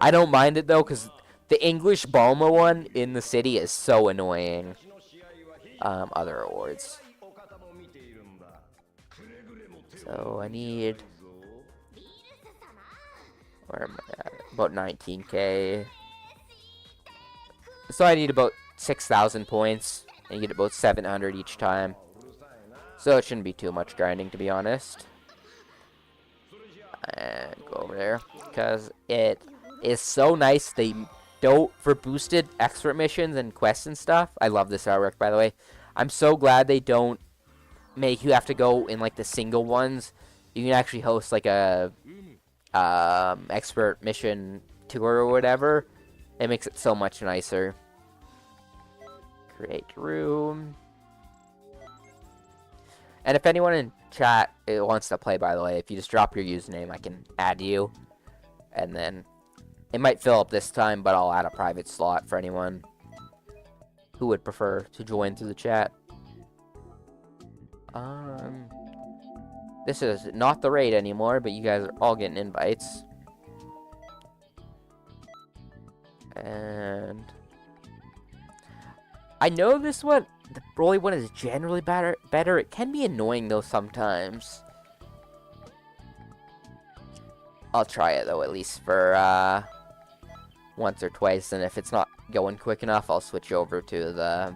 I don't mind it, though, because the English Balma one in the city is so annoying. Other awards. So I need... Where am I at? About 19k. So I need about 6,000 points. And you get about 700 each time. So it shouldn't be too much grinding, to be honest. And go over there. Because it is so nice. They don't... For boosted expert missions and quests and stuff. I love this artwork, by the way. I'm so glad they don't make you have to go in, like, the single ones. You can actually host, like, a expert mission tour or whatever. It makes it so much nicer. Create room. And if anyone in chat wants to play, by the way, if you just drop your username, I can add you. And then it might fill up this time, but I'll add a private slot for anyone who would prefer to join through the chat. This is not the raid anymore, but you guys are all getting invites. And I know this one, the Broly one, is generally better. It can be annoying though sometimes. I'll try it though, at least for once or twice, and if it's not going quick enough, I'll switch over to the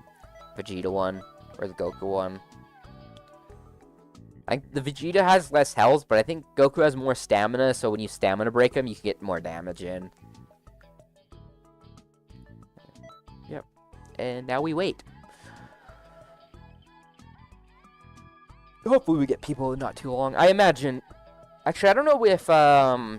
Vegeta one or the Goku one. The Vegeta has less health, but I think Goku has more stamina, so when you stamina break him, you can get more damage in. Yep. And now we wait. Hopefully we get people not too long. I imagine... Actually, I don't know if, I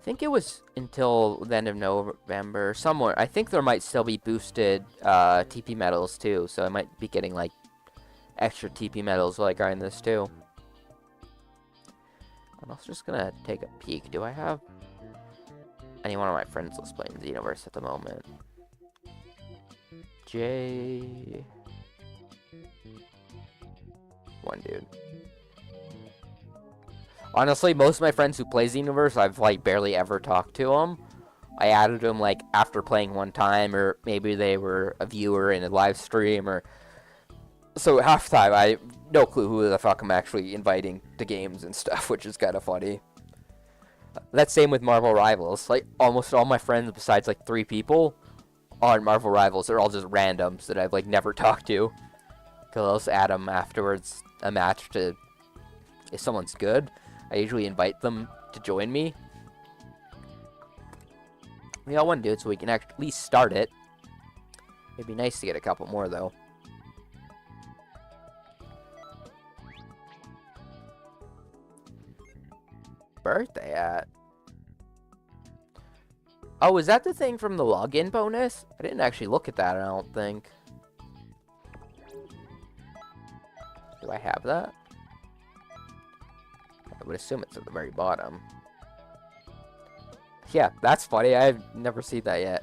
think it was until the end of November, somewhere. I think there might still be boosted, TP medals, too, so I might be getting, like, extra TP medals while I grind this too. I'm also just gonna take a peek. Do I have any one of my friends that's playing Xenoverse at the moment? One dude. Honestly, most of my friends who play Xenoverse, I've like barely ever talked to them. I added them like after playing one time, or maybe they were a viewer in a live stream, or so half the time, I have no clue who the fuck I'm actually inviting to games and stuff, which is kind of funny. That's same with Marvel Rivals. Like, almost all my friends, besides, like, 3 people on Marvel Rivals, are all just randoms that I've, like, never talked to. Because I'll just add them afterwards, a match to... If someone's good, I usually invite them to join me. We got one dude, so we can at least start it. It'd be nice to get a couple more, though. Birthday at? Oh, is that the thing from the login bonus? I didn't actually look at that, I don't think. Do I have that? I would assume it's at the very bottom. Yeah, that's funny. I've never seen that yet.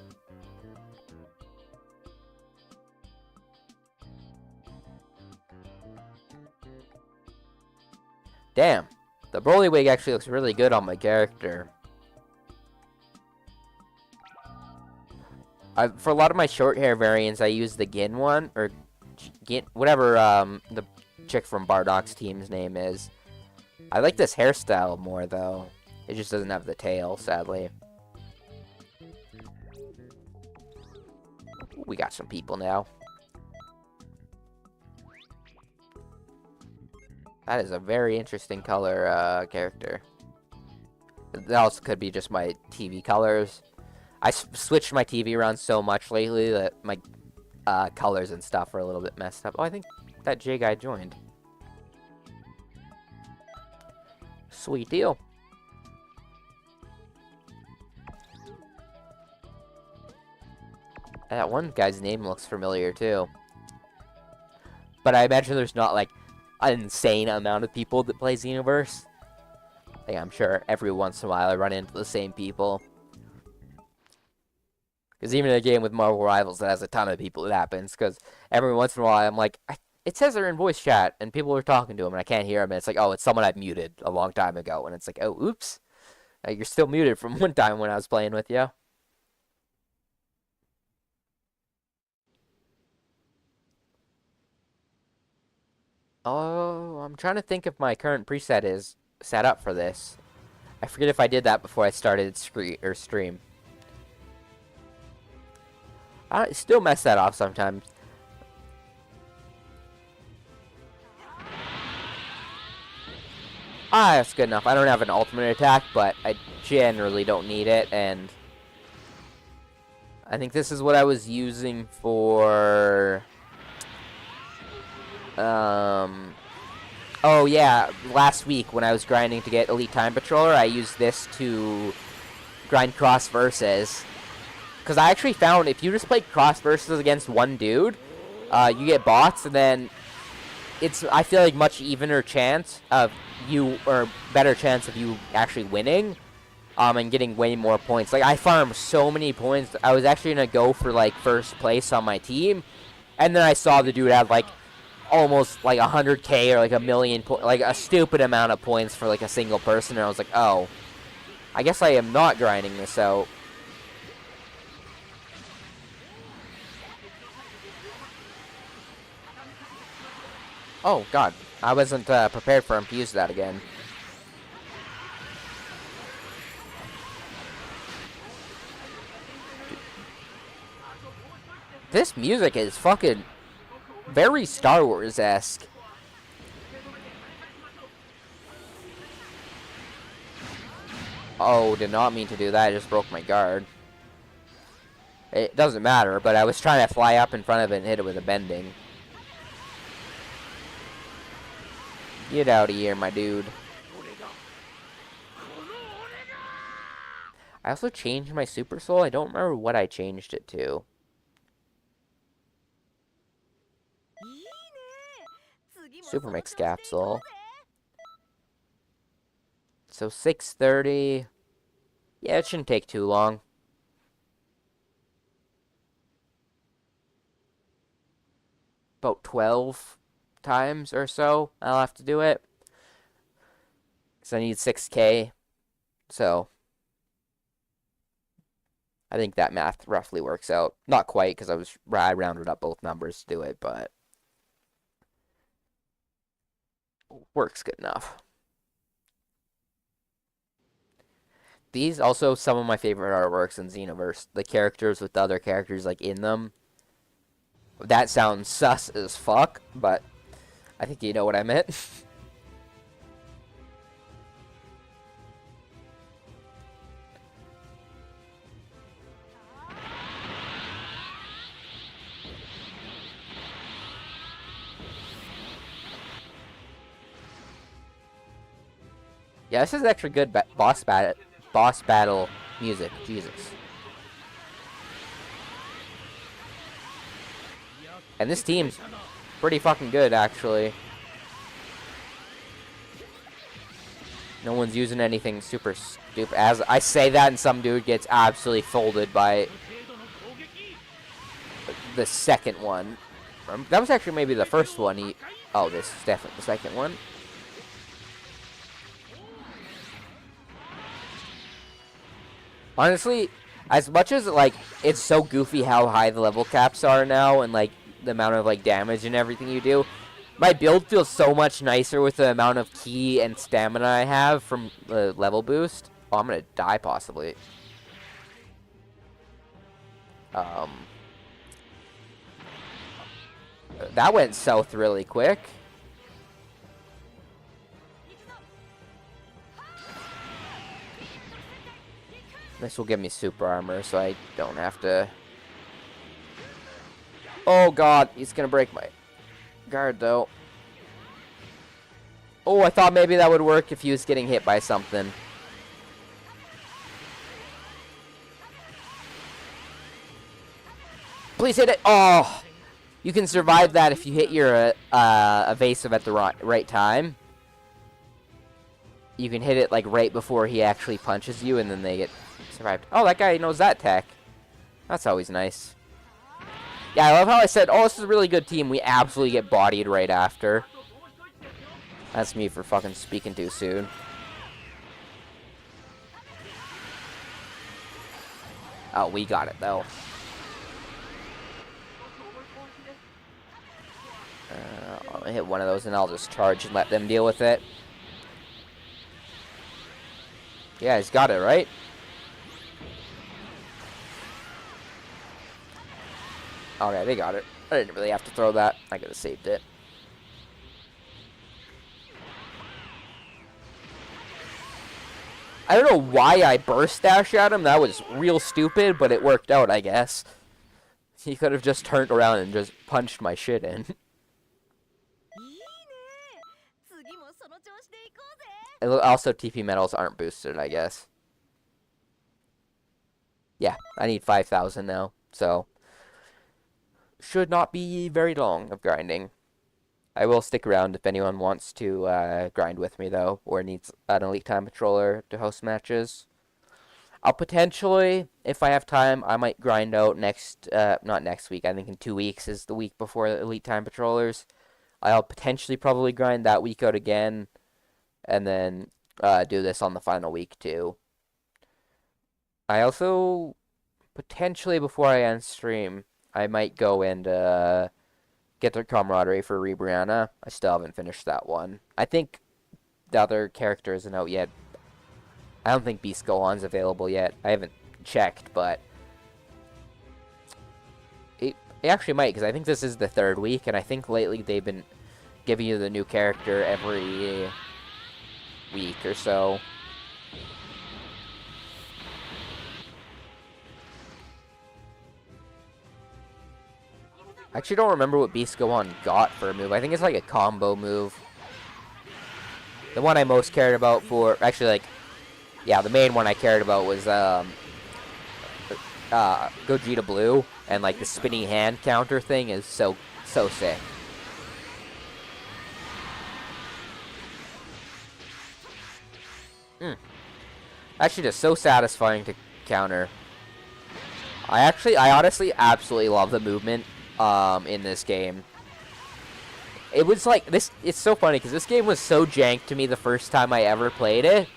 Damn. The Broly wig actually looks really good on my character. For a lot of my short hair variants, I use the Gin one, or Gin, whatever the chick from Bardock's team's name is. I like this hairstyle more, though. It just doesn't have the tail, sadly. We got some people now. That is a very interesting color character. that also could be just my TV colors. I switched my TV around so much lately that my colors and stuff are a little bit messed up. Oh, I think that J guy joined. Sweet deal. That one guy's name looks familiar too. But I imagine there's not like an insane amount of people that play Xenoverse. Like, I'm sure every once in a while I run into the same people. Because even in a game with Marvel Rivals that has a ton of people, it happens. Because every once in a while I'm like, it says they're in voice chat, and people are talking to them, and I can't hear them, and it's like, oh, it's someone I muted a long time ago. And it's like, oh, oops. You're still muted from one time when I was playing with you. Oh, I'm trying to think if my current preset is set up for this. I forget if I did that before I started stream. I still mess that off sometimes. Ah, that's good enough. I don't have an ultimate attack, but I generally don't need it, and I think this is what I was using for... Oh yeah, last week when I was grinding to get Elite Time Patroller, I used this to grind cross versus. Because I actually found if you just play cross versus against one dude, you get bots, and then it's, I feel like, much evener chance of you, or better chance of you actually winning, and getting way more points. Like, I farmed so many points, I was actually gonna go for, like, first place on my team, and then I saw the dude have, like, almost, like, 100k or, like, a million, like, a stupid amount of points for, like, a single person, and I was like, oh, I guess I am not grinding this out. Oh, God. I wasn't prepared for him to use that again. This music is fucking very Star Wars-esque. Oh, did not mean to do that. I just broke my guard. It doesn't matter, but I was trying to fly up in front of it and hit it with a bending. Get out of here, my dude. I also changed my Super Soul. I don't remember what I changed it to. Super Mix Capsule. So 6:30. Yeah, it shouldn't take too long. About 12 times or so I'll have to do it. So I need 6k. So I think that math roughly works out. Not quite, because I rounded up both numbers to do it, but works good enough. These also some of my favorite artworks in Xenoverse. The characters with the other characters like in them. That sounds sus as fuck, but I think you know what I meant. Yeah, this is actually good boss battle music. Jesus. And this team's pretty fucking good, actually. No one's using anything super stupid. As I say that, and some dude gets absolutely folded by the second one. That was actually maybe the first one. Oh, this is definitely the second one. Honestly, as much as, like, it's so goofy how high the level caps are now, and, like, the amount of, like, damage and everything you do, my build feels so much nicer with the amount of ki and stamina I have from the level boost. Oh, I'm gonna die, possibly. That went south really quick. This will give me super armor, so I don't have to... Oh god, he's gonna break my guard, though. Oh, I thought maybe that would work if he was getting hit by something. Please hit it! Oh! You can survive that if you hit your evasive at the right time. You can hit it, like, right before he actually punches you, and then they get survived. Oh, that guy knows that tech. That's always nice. Yeah, I love how I said, oh, this is a really good team. We absolutely get bodied right after. That's me for fucking speaking too soon. Oh, we got it, though. I'll hit one of those, and I'll just charge and let them deal with it. Yeah, he's got it, right? Okay, they got it. I didn't really have to throw that. I could have saved it. I don't know why I burst dash at him. That was real stupid, but it worked out, I guess. He could have just turned around and just punched my shit in. Also, TP medals aren't boosted, I guess. Yeah, I need 5,000 now, so... Should not be very long of grinding. I will stick around if anyone wants to grind with me, though, or needs an Elite Time Patroller to host matches. I'll potentially, if I have time, I might grind out not next week, I think in 2 weeks is the week before the Elite Time Patrollers. I'll potentially probably grind that week out again, and then do this on the final week, too. I also, potentially before I end stream, I might go and get their camaraderie for Rebrianna. I still haven't finished that one. I think the other character isn't out yet. I don't think Beast Gohan's available yet. I haven't checked, but it actually might, because I think this is the 3rd week, and I think lately they've been giving you the new character every week or so. I actually don't remember what Beast Gohan got for a move. I think it's like a combo move. The one I most cared about for... Actually, like... Yeah, the main one I cared about was Gogeta Blue. And, like, the spinny hand counter thing is so sick. Actually, just so satisfying to counter. I honestly absolutely love the movement in this game. It was like this. It's so funny because this game was so jank to me the first time I ever played it,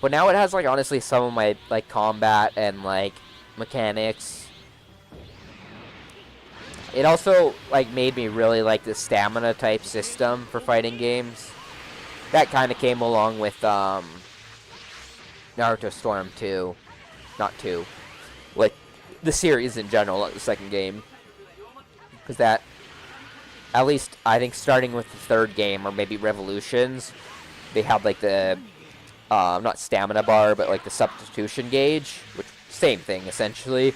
but now it has like honestly some of my like combat and like mechanics. It also like made me really like the stamina type system for fighting games. That kind of came along with Naruto Storm 2, not 2, like the series in general, not the second game. Because that, at least I think starting with the 3rd game, or maybe Revolutions, they had like the, not stamina bar, but like the substitution gauge, which, same thing essentially.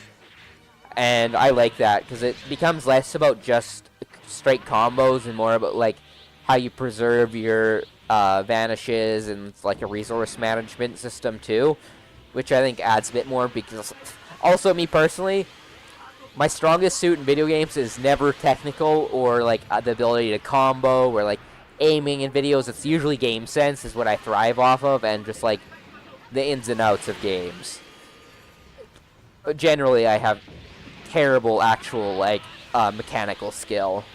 And I like that, because it becomes less about just straight combos and more about like how you preserve your vanishes, and it's like a resource management system too, which I think adds a bit more, because also me personally, my strongest suit in video games is never technical or like the ability to combo or like aiming in videos. It's usually game sense is what I thrive off of, and just like the ins and outs of games. But generally, I have terrible actual like mechanical skill.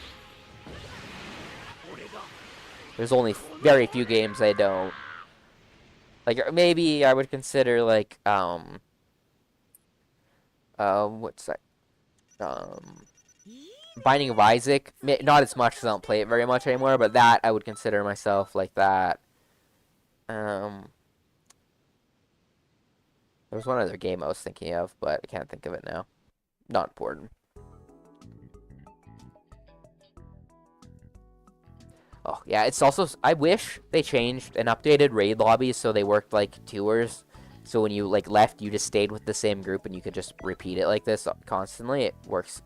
There's only very few games I don't. Like maybe I would consider like what's that? Binding of Isaac, not as much because I don't play it very much anymore, but that I would consider myself like that. There was one other game I was thinking of, but I can't think of it now. Not important. Oh, yeah, it's also... I wish they changed and updated raid lobbies so they worked like tours. So when you like left, you just stayed with the same group and you could just repeat it like this constantly. It works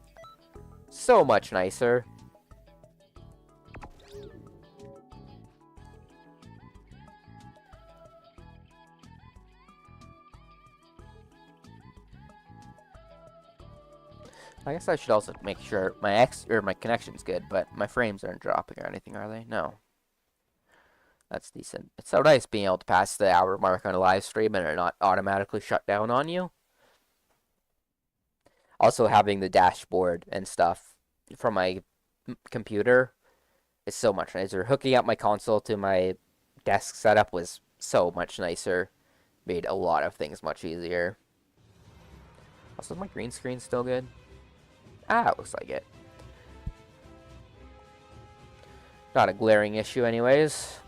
so much nicer. I guess I should also make sure my connection's good, but my frames aren't dropping or anything, are they? No. That's decent. It's so nice being able to pass the hour mark on a live stream and it not automatically shut down on you. Also, having the dashboard and stuff from my computer is so much nicer. Hooking up my console to my desk setup was so much nicer. Made a lot of things much easier. Also, is my green screen still good? Ah, it looks like it. Not a glaring issue anyways.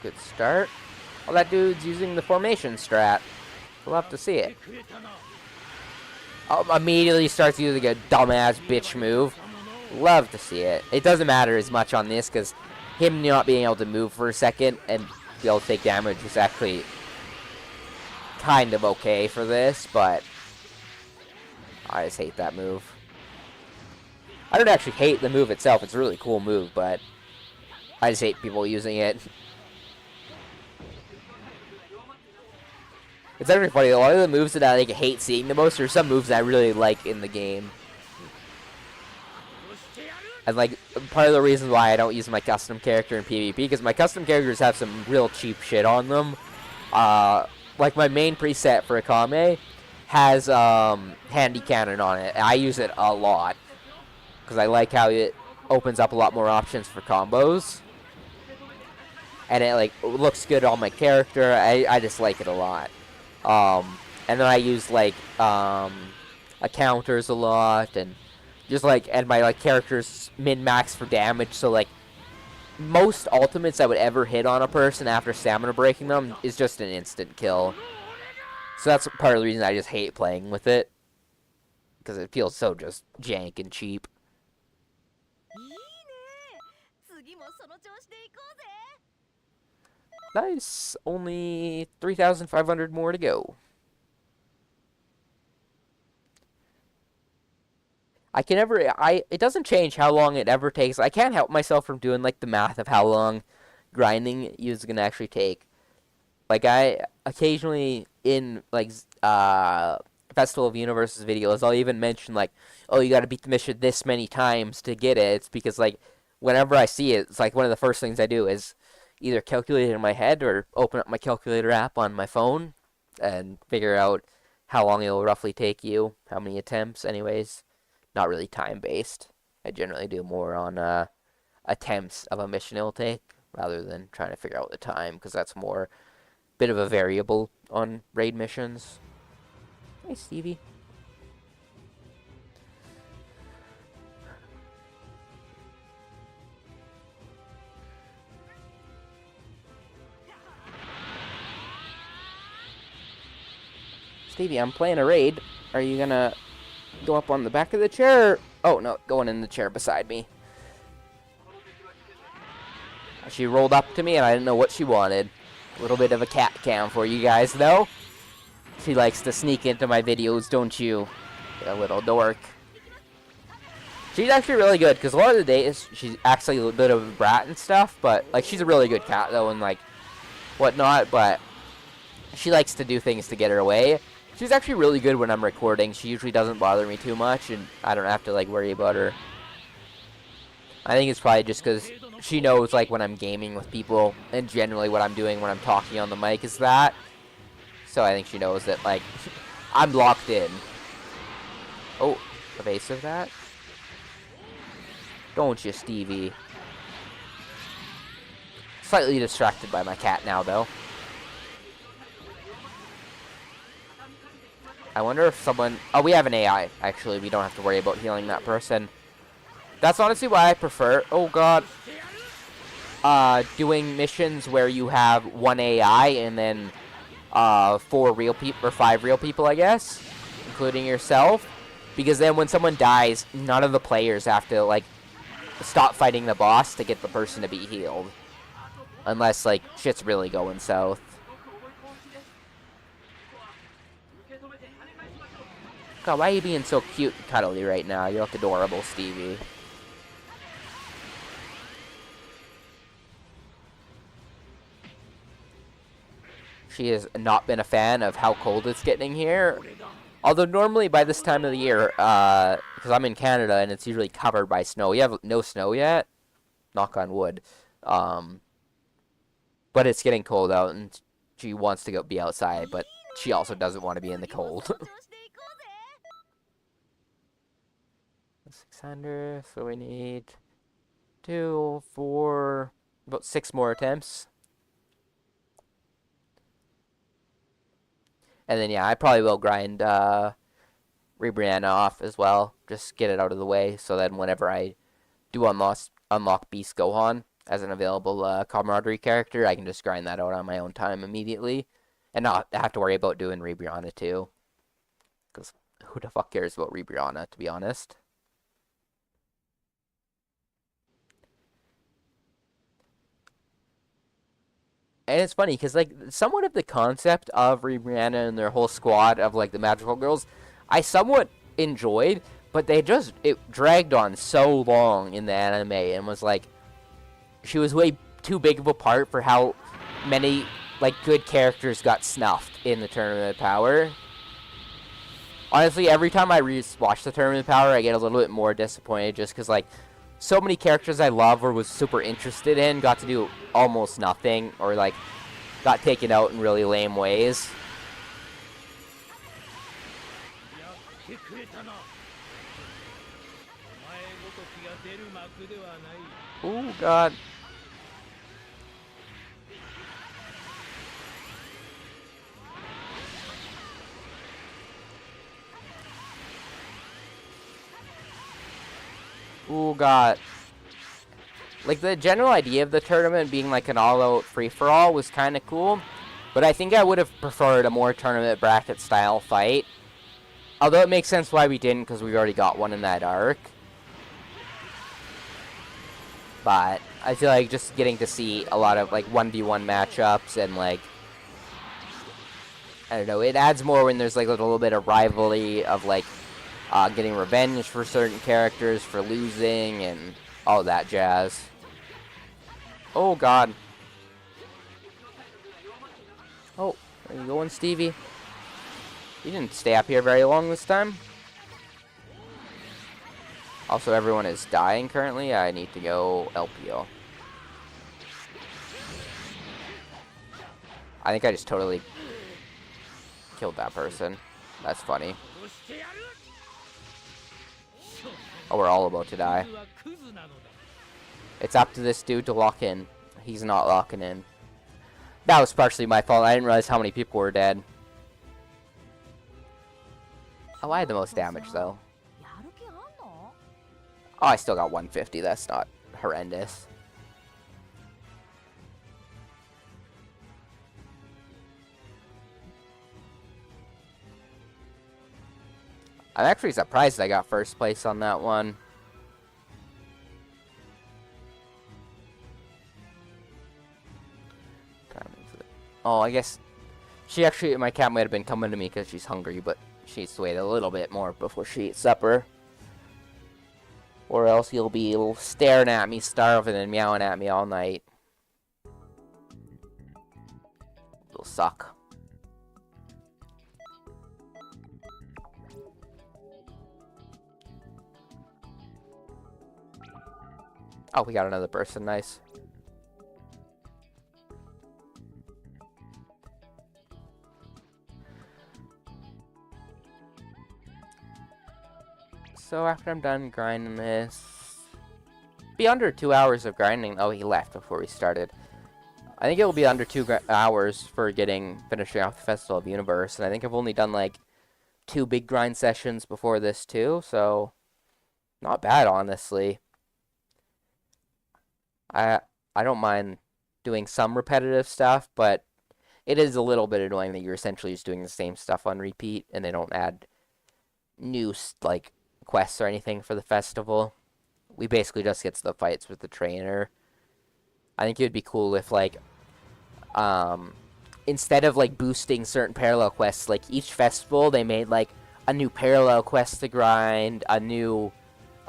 Good start. Oh, that dude's using the formation strat. We'll have to see it. Oh, immediately starts using a dumbass bitch move. Love to see it. It doesn't matter as much on this because him not being able to move for a second and be able to take damage is actually kind of okay for this, but I just hate that move. I don't actually hate the move itself. It's a really cool move, but I just hate people using it. It's actually funny, a lot of the moves that I like hate seeing the most are some moves that I really like in the game. And like, part of the reason why I don't use my custom character in PvP, because my custom characters have some real cheap shit on them. Like my main preset for Akame has handy cannon on it, and I use it a lot. Because I like how it opens up a lot more options for combos. And it like looks good on my character, I just like it a lot. And then I use like counters a lot, and just like, and my like characters min-max for damage, so like most ultimates I would ever hit on a person after stamina breaking them is just an instant kill. So that's part of the reason I just hate playing with it, because it feels so just jank and cheap. Nice, only 3,500 more to go. It doesn't change how long it ever takes. I can't help myself from doing like the math of how long grinding is gonna actually take. Like I occasionally in like Festival of Universes videos, I'll even mention like, oh, you gotta beat the mission this many times to get it. It's because like whenever I see it, it's like one of the first things I do is either calculate it in my head or open up my calculator app on my phone and figure out how long it'll roughly take you, how many attempts. Anyways, not really time-based. I generally do more on attempts of a mission it'll take rather than trying to figure out the time, because that's more bit of a variable on raid missions. Hey, Stevie. Stevie, I'm playing a raid. Are you gonna go up on the back of the chair? Oh, no, going in the chair beside me. She rolled up to me and I didn't know what she wanted. A little bit of a cat cam for you guys, though. She likes to sneak into my videos, don't you? A little dork. She's actually really good, because a lot of the days she's actually a little bit of a brat and stuff, but, like, she's a really good cat, though, and, like, whatnot, but she likes to do things to get her away. She's actually really good when I'm recording. She usually doesn't bother me too much, and I don't have to, like, worry about her. I think it's probably just because she knows, like, when I'm gaming with people, and generally what I'm doing when I'm talking on the mic is that. So I think she knows that, like, I'm locked in. Oh, evasive that? Don't you, Stevie? Slightly distracted by my cat now, though. I wonder if someone... Oh, we have an AI, actually. We don't have to worry about healing that person. That's honestly why I prefer... Oh, God. doing missions where you have one AI and then 4 real people or 5 real people, I guess, including yourself. Because then when someone dies, none of the players have to like stop fighting the boss to get the person to be healed, unless like shit's really going south. God, why are you being so cute and cuddly right now? You look adorable, Stevie. She has not been a fan of how cold it's getting here. Although normally by this time of the year, because I'm in Canada and it's usually covered by snow. We have no snow yet, knock on wood. But it's getting cold out and she wants to go be outside, but she also doesn't want to be in the cold. 600, so we need 2, 4, about 6 more attempts. And then, yeah, I probably will grind Rebrianna off as well. Just get it out of the way, so then whenever I do unlock Beast Gohan as an available camaraderie character, I can just grind that out on my own time immediately. And not have to worry about doing Rebrianna too. Because who the fuck cares about Rebrianna, to be honest? And it's funny because like somewhat of the concept of Rihanna and their whole squad of like the magical girls, I somewhat enjoyed, but it dragged on so long in the anime and was like she was way too big of a part for how many like good characters got snuffed in the Tournament of Power. Honestly, every time I watch the Tournament of Power, I get a little bit more disappointed just because like so many characters I love or was super interested in got to do almost nothing or like got taken out in really lame ways. Oh god. Oh god. Like, the general idea of the tournament being like an all-out free-for-all was kind of cool, but I think I would have preferred a more tournament bracket-style fight. Although it makes sense why we didn't, because we already got one in that arc. But I feel like just getting to see a lot of, like, 1v1 matchups and, like, I don't know, it adds more when there's, like, a little bit of rivalry of, like, getting revenge for certain characters for losing and all that jazz. Oh, God. Oh, where are you going, Stevie? You didn't stay up here very long this time. Also, everyone is dying currently. I need to go LPO. I think I just totally killed that person. That's funny. Oh, we're all about to die. It's up to this dude to lock in. He's not locking in. That was partially my fault. I didn't realize how many people were dead. Oh, I had the most damage, though. Oh, I still got 150. That's not horrendous. I'm actually surprised I got first place on that one. Oh, I guess she actually, my cat might have been coming to me because she's hungry, but she needs to wait a little bit more before she eats supper. Or else he'll be staring at me, starving, and meowing at me all night. It'll suck. Oh, we got another person. Nice. So after I'm done grinding this, be under 2 hours of grinding. Oh, he left before we started. I think it will be under 2 hours for finishing off the Festival of Universe, and I think I've only done like 2 big grind sessions before this too, so not bad, honestly. I don't mind doing some repetitive stuff, but it is a little bit annoying that you're essentially just doing the same stuff on repeat, and they don't add new like quests or anything for the festival. We basically just get to the fights with the trainer. I think it would be cool if like um instead of like boosting certain parallel quests, like each festival they made like a new parallel quest to grind, a new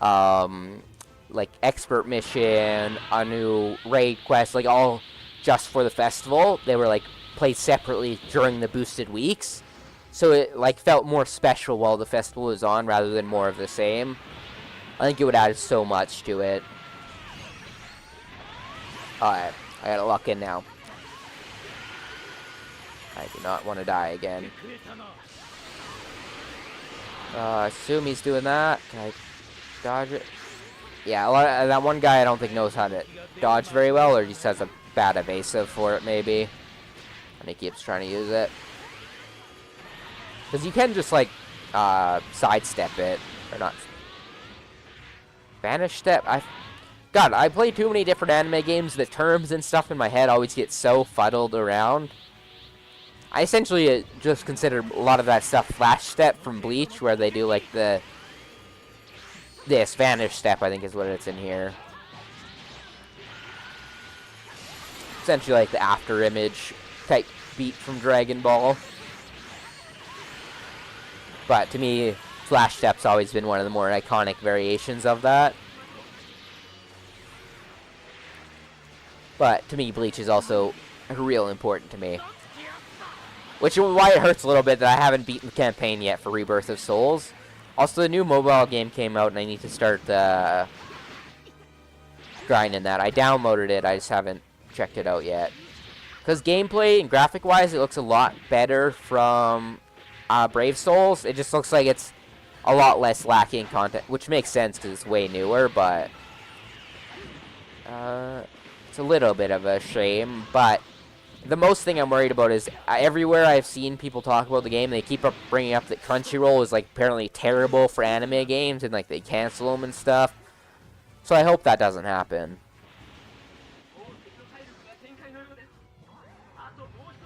um like expert mission, a new raid quest, like all just for the festival. They were like played separately during the boosted weeks. So it like felt more special while the festival was on rather than more of the same. I think it would add so much to it. Alright, I gotta lock in now. I do not want to die again. I assume he's doing that. Can I dodge it? Yeah, that one guy I don't think knows how to dodge very well, or just has a bad evasive for it, maybe. And he keeps trying to use it. Because you can just, like, sidestep it. Or not. Vanish step? God, I play too many different anime games. The terms and stuff in my head always get so fuddled around. I essentially just consider a lot of that stuff flash step from Bleach, where they do, like, this vanish step, I think is what it's in here. Essentially like the after image type beat from Dragon Ball. But to me, flash step's always been one of the more iconic variations of that. But to me, Bleach is also real important to me. Which is why it hurts a little bit that I haven't beaten the campaign yet for Rebirth of Souls. Also, the new mobile game came out, and I need to start grinding that. I downloaded it, I just haven't checked it out yet. Because gameplay and graphic-wise, it looks a lot better from Brave Souls. It just looks like it's a lot less lacking content, which makes sense because it's way newer, but it's a little bit of a shame. But the most thing I'm worried about is everywhere I've seen people talk about the game, they keep bringing up that Crunchyroll is like apparently terrible for anime games and like they cancel them and stuff. So I hope that doesn't happen.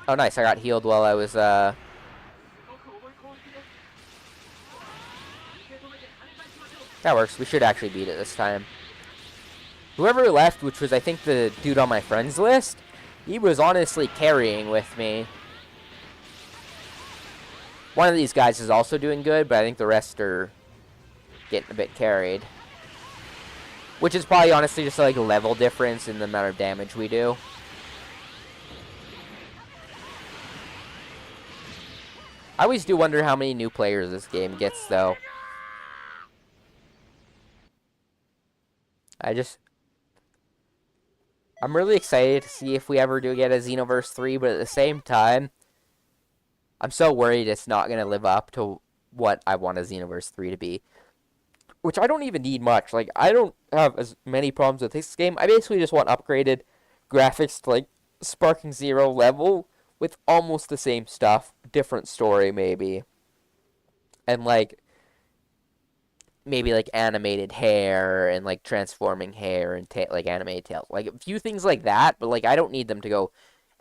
Oh, nice. I got healed while I was That works. We should actually beat it this time. Whoever left, which was I think the dude on my friends list, he was honestly carrying with me. One of these guys is also doing good, but I think the rest are getting a bit carried. Which is probably honestly just like a level difference in the amount of damage we do. I always do wonder how many new players this game gets, though. I'm really excited to see if we ever do get a Xenoverse 3, but at the same time, I'm so worried it's not going to live up to what I want a Xenoverse 3 to be. Which I don't even need much. Like, I don't have as many problems with this game. I basically just want upgraded graphics to, like, Sparking Zero level with almost the same stuff. Different story, maybe. And, like, maybe like animated hair and like transforming hair and like animated tails, like a few things like that. But like I don't need them to go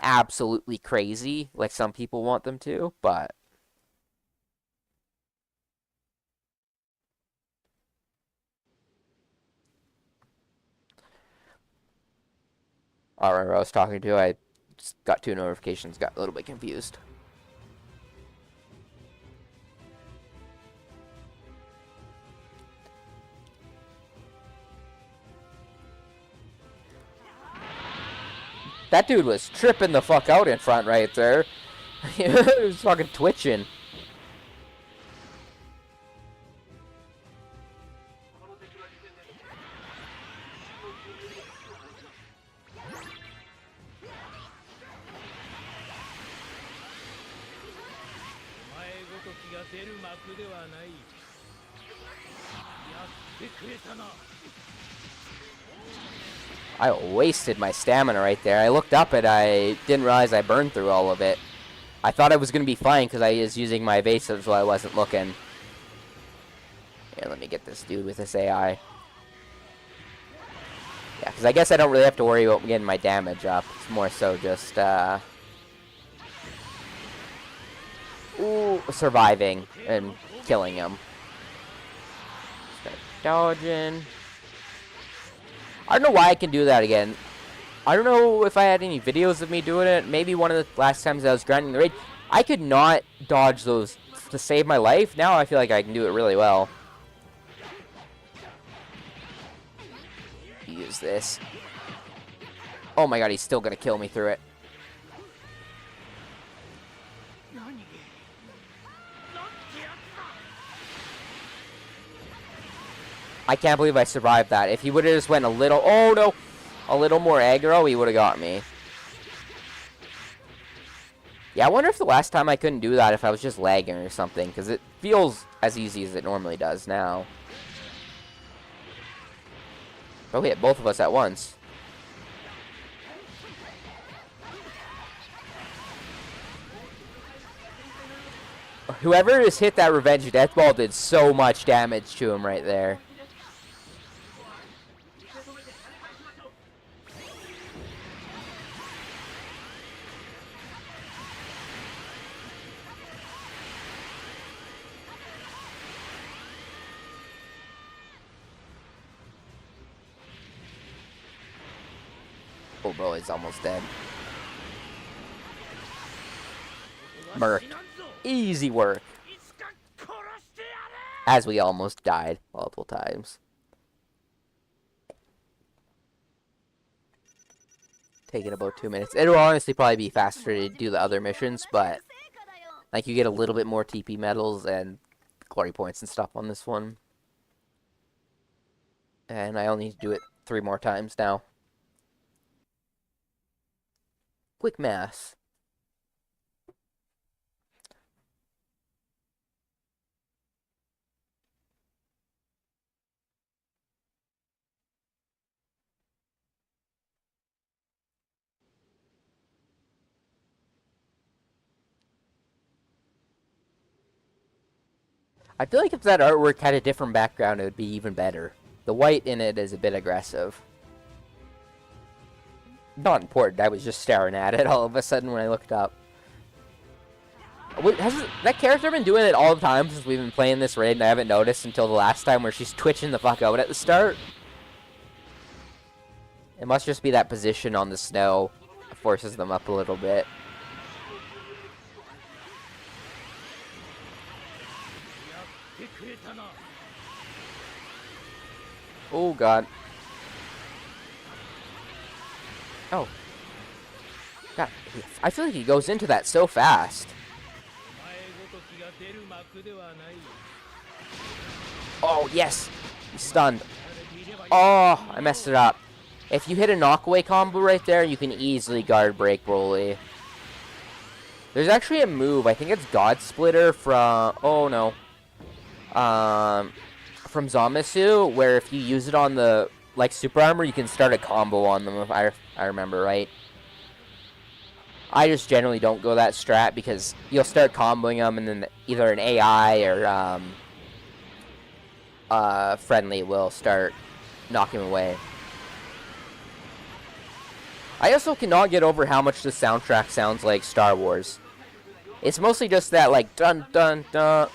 absolutely crazy like some people want them to. But alright, I was talking to, I just got 2 notifications, got a little bit confused. That dude was tripping the fuck out in front right there. He was fucking twitching. I wasted my stamina right there. I looked up and I didn't realize I burned through all of it. I thought I was going to be fine because I was using my evasives while I wasn't looking. Here, let me get this dude with this AI. Yeah, because I guess I don't really have to worry about getting my damage up. It's more so just, surviving and killing him. Start dodging. I don't know why I can do that again. I don't know if I had any videos of me doing it. Maybe one of the last times I was grinding the raid. I could not dodge those to save my life. Now I feel like I can do it really well. Use this. Oh my god, he's still gonna kill me through it. I can't believe I survived that. If he would have just went a little... Oh no! A little more aggro, he would have got me. Yeah, I wonder if the last time I couldn't do that if I was just lagging or something, because it feels as easy as it normally does now. Oh, we hit both of us at once. Whoever just hit that revenge death ball did so much damage to him right there. Oh, bro, he's almost dead. Murked. Easy work. As we almost died multiple times. Taking about 2 minutes. It'll honestly probably be faster to do the other missions, but like you get a little bit more TP medals and glory points and stuff on this one. And I only need to do it 3 more times now. Quick math. I feel like if that artwork had a different background, it would be even better. The white in it is a bit aggressive. Not important, I was just staring at it all of a sudden when I looked up. Has that character been doing it all the time since we've been playing this raid and I haven't noticed until the last time where she's twitching the fuck out at the start? It must just be that position on the snow that forces them up a little bit. Oh god. Oh. God, I feel like he goes into that so fast. Oh, yes! He's stunned. Oh, I messed it up. If you hit a knockaway combo right there, you can easily guard break Broly. There's actually a move, I think it's God Splitter from... Oh, no. From Zamasu, where if you use it on the, like, super armor, you can start a combo on them, if I remember right. I just generally don't go that strat, because you'll start comboing them, and then either an AI or friendly will start knocking him away. I also cannot get over how much the soundtrack sounds like Star Wars. It's mostly just that, like, dun dun dun.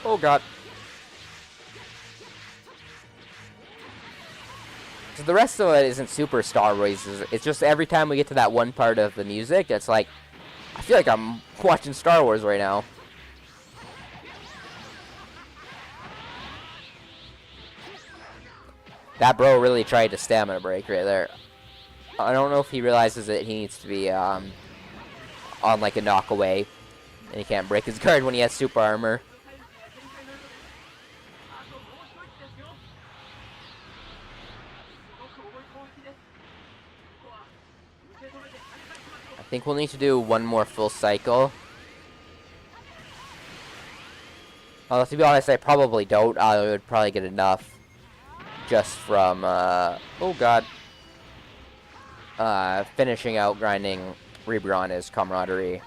Oh god. So the rest of it isn't super Star Wars. It's just every time we get to that one part of the music, it's like, I feel like I'm watching Star Wars right now. That bro really tried to stamina break right there. I don't know if he realizes that he needs to be on like a knockaway, and he can't break his guard when he has super armor. I think we'll need to do one more full cycle. Although, to be honest, I probably don't. I would probably get enough just from, oh god, finishing out grinding Rebrana's camaraderie.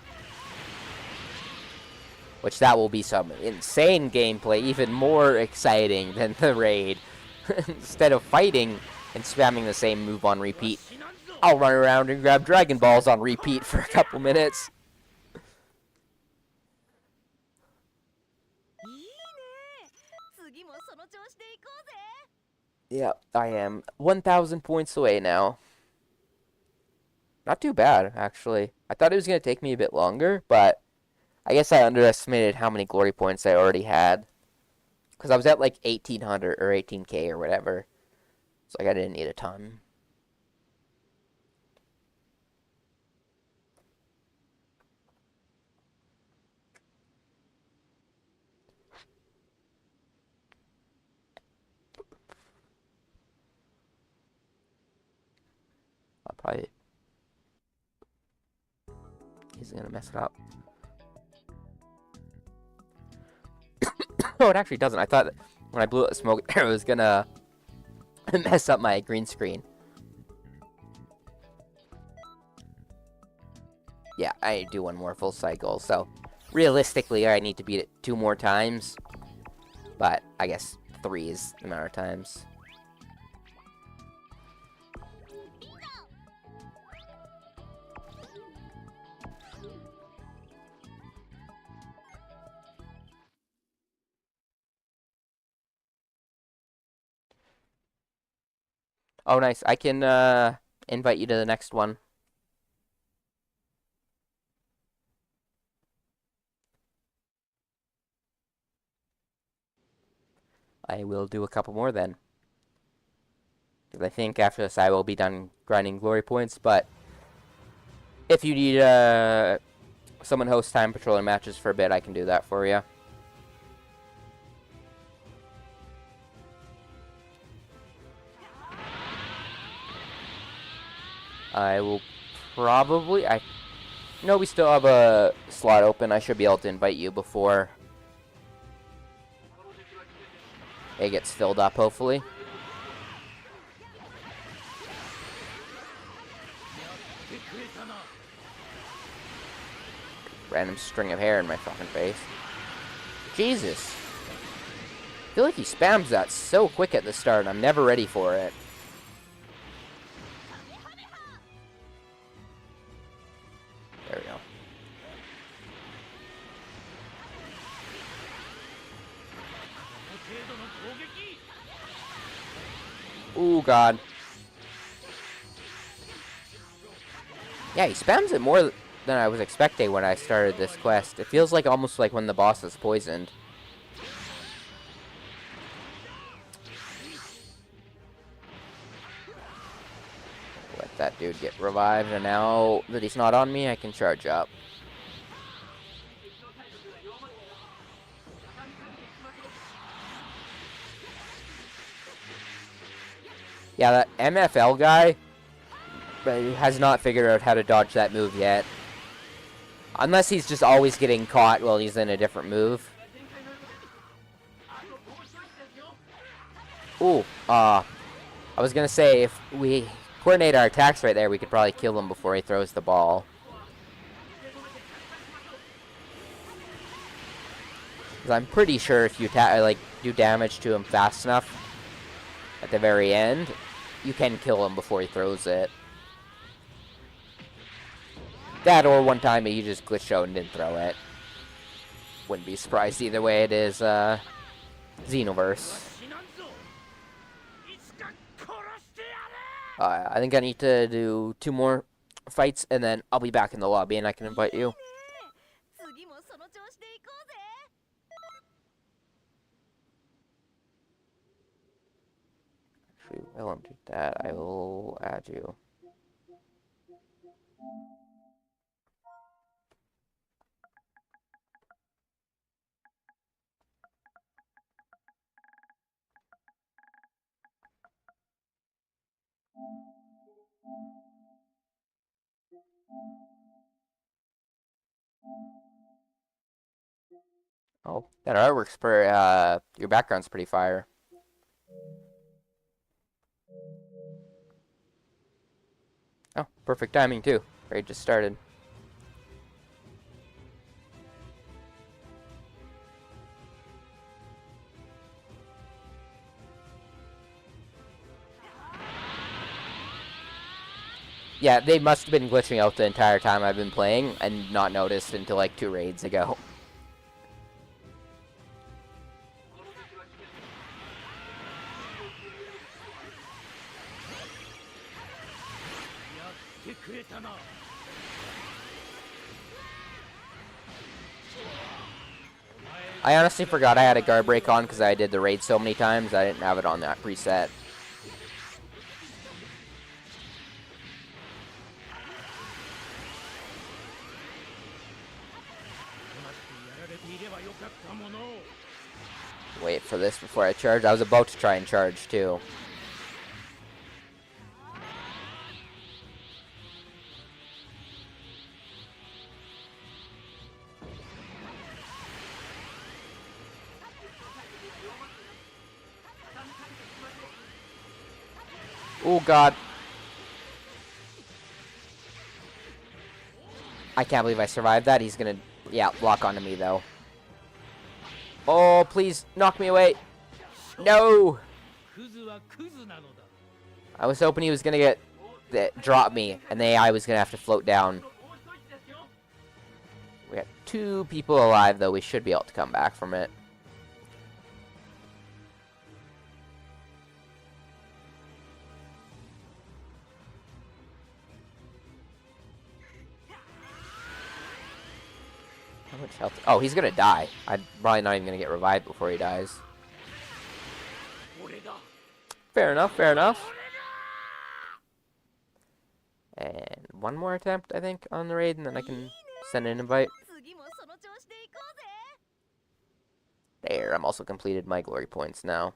Which that will be some insane gameplay, even more exciting than the raid. Instead of fighting, and spamming the same move on repeat. I'll run around and grab Dragon Balls on repeat for a couple minutes. Yeah, I am 1,000 points away now. Not too bad, actually. I thought it was going to take me a bit longer, but I guess I underestimated how many glory points I already had. Because I was at like 1,800 or 18k or whatever. So like I didn't need a ton. I'll probably... He's going to mess it up. Oh, it actually doesn't. I thought when I blew out the smoke, it was going to mess up my green screen. Yeah, I do one more full cycle, so realistically I need to beat it 2 more times, but I guess 3 is the amount of times. Oh, nice. I can invite you to the next one. I will do a couple more then. Because I think after this I will be done grinding glory points, but if you need someone host time patrolling matches for a bit, I can do that for you. I will probably... No, we still have a slot open. I should be able to invite you before it gets filled up, hopefully. Random string of hair in my fucking face. Jesus. I feel like he spams that so quick at the start. I'm never ready for it. There we go. Ooh, God. Yeah, he spams it more than I was expecting when I started this quest. It feels like almost like when the boss is poisoned. Let that dude get revived, and now that he's not on me, I can charge up. Yeah, that MFL guy has not figured out how to dodge that move yet. Unless he's just always getting caught while he's in a different move. Ooh, I was gonna say, if we coordinate our attacks right there, we could probably kill him before he throws the ball. 'Cause I'm pretty sure if you do damage to him fast enough at the very end, you can kill him before he throws it. That or one time he just glitched out and didn't throw it. Wouldn't be surprised either way. It is Xenoverse. I think I need to do 2 more fights, and then I'll be back in the lobby, and I can invite you. Actually, I won't do that. I will add you. Oh, that artwork's your background's pretty fire. Oh, perfect timing too. Raid just started. Yeah, they must have been glitching out the entire time I've been playing and not noticed until like 2 raids ago. I honestly forgot I had a guard break on because I did the raid so many times I didn't have it on that preset. Wait for this before I charge. I was about to try and charge too. Oh god. I can't believe I survived that. He's gonna, yeah, lock onto me though. Oh, please knock me away. No. I was hoping he was gonna get drop me, and the AI was gonna have to float down. We got 2 people alive though. We should be able to come back from it. How much health? Oh, he's gonna die. I'm probably not even gonna get revived before he dies. Fair enough, fair enough. And one more attempt, I think, on the raid, and then I can send an invite. There, I'm also completed my glory points now.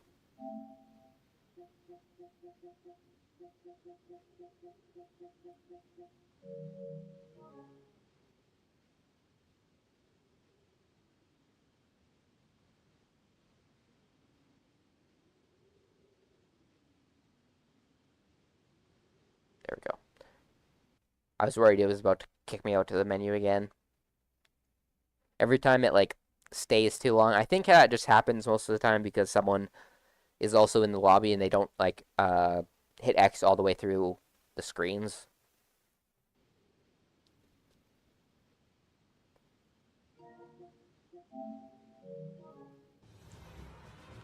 There we go. I was worried it was about to kick me out to the menu again. Every time it, like, stays too long. I think that just happens most of the time because someone is also in the lobby and they don't, like, hit X all the way through the screens.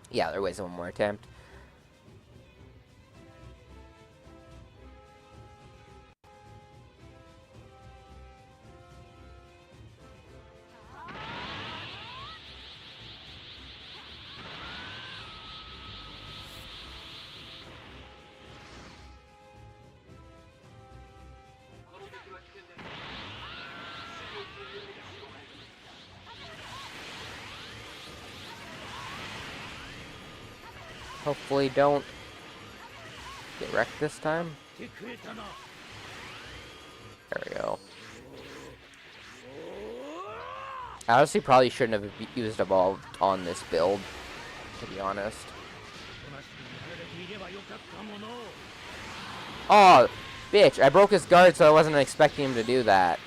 Yeah, there was one more attempt. Hopefully don't get wrecked this time. There we go. I honestly probably shouldn't have used Evolved on this build, to be honest. Oh, bitch, I broke his guard, so I wasn't expecting him to do that.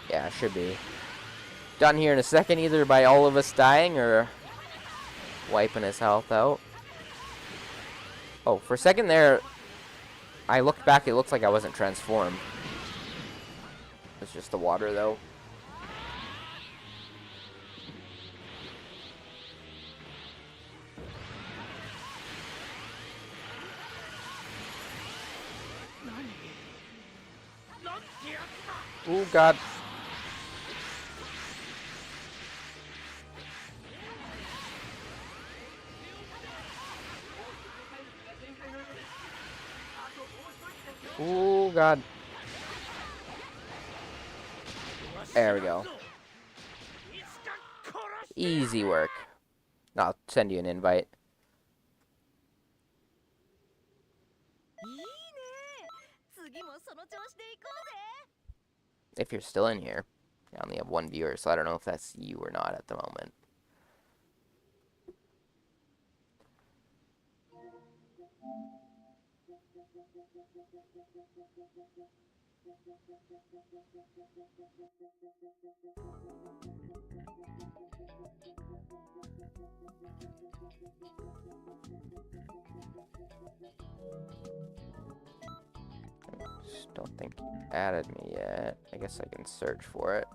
Yeah, should be done here in a second, either by all of us dying or wiping his health out. Oh, for a second there, I looked back, it looks like I wasn't transformed. It's just the water, though. Oh, God. Oh, God. There we go. Easy work. I'll send you an invite. If you're still in here. I only have 1 viewer, so I don't know if that's you or not at the moment. Just don't think you added me yet. I guess I can search for it.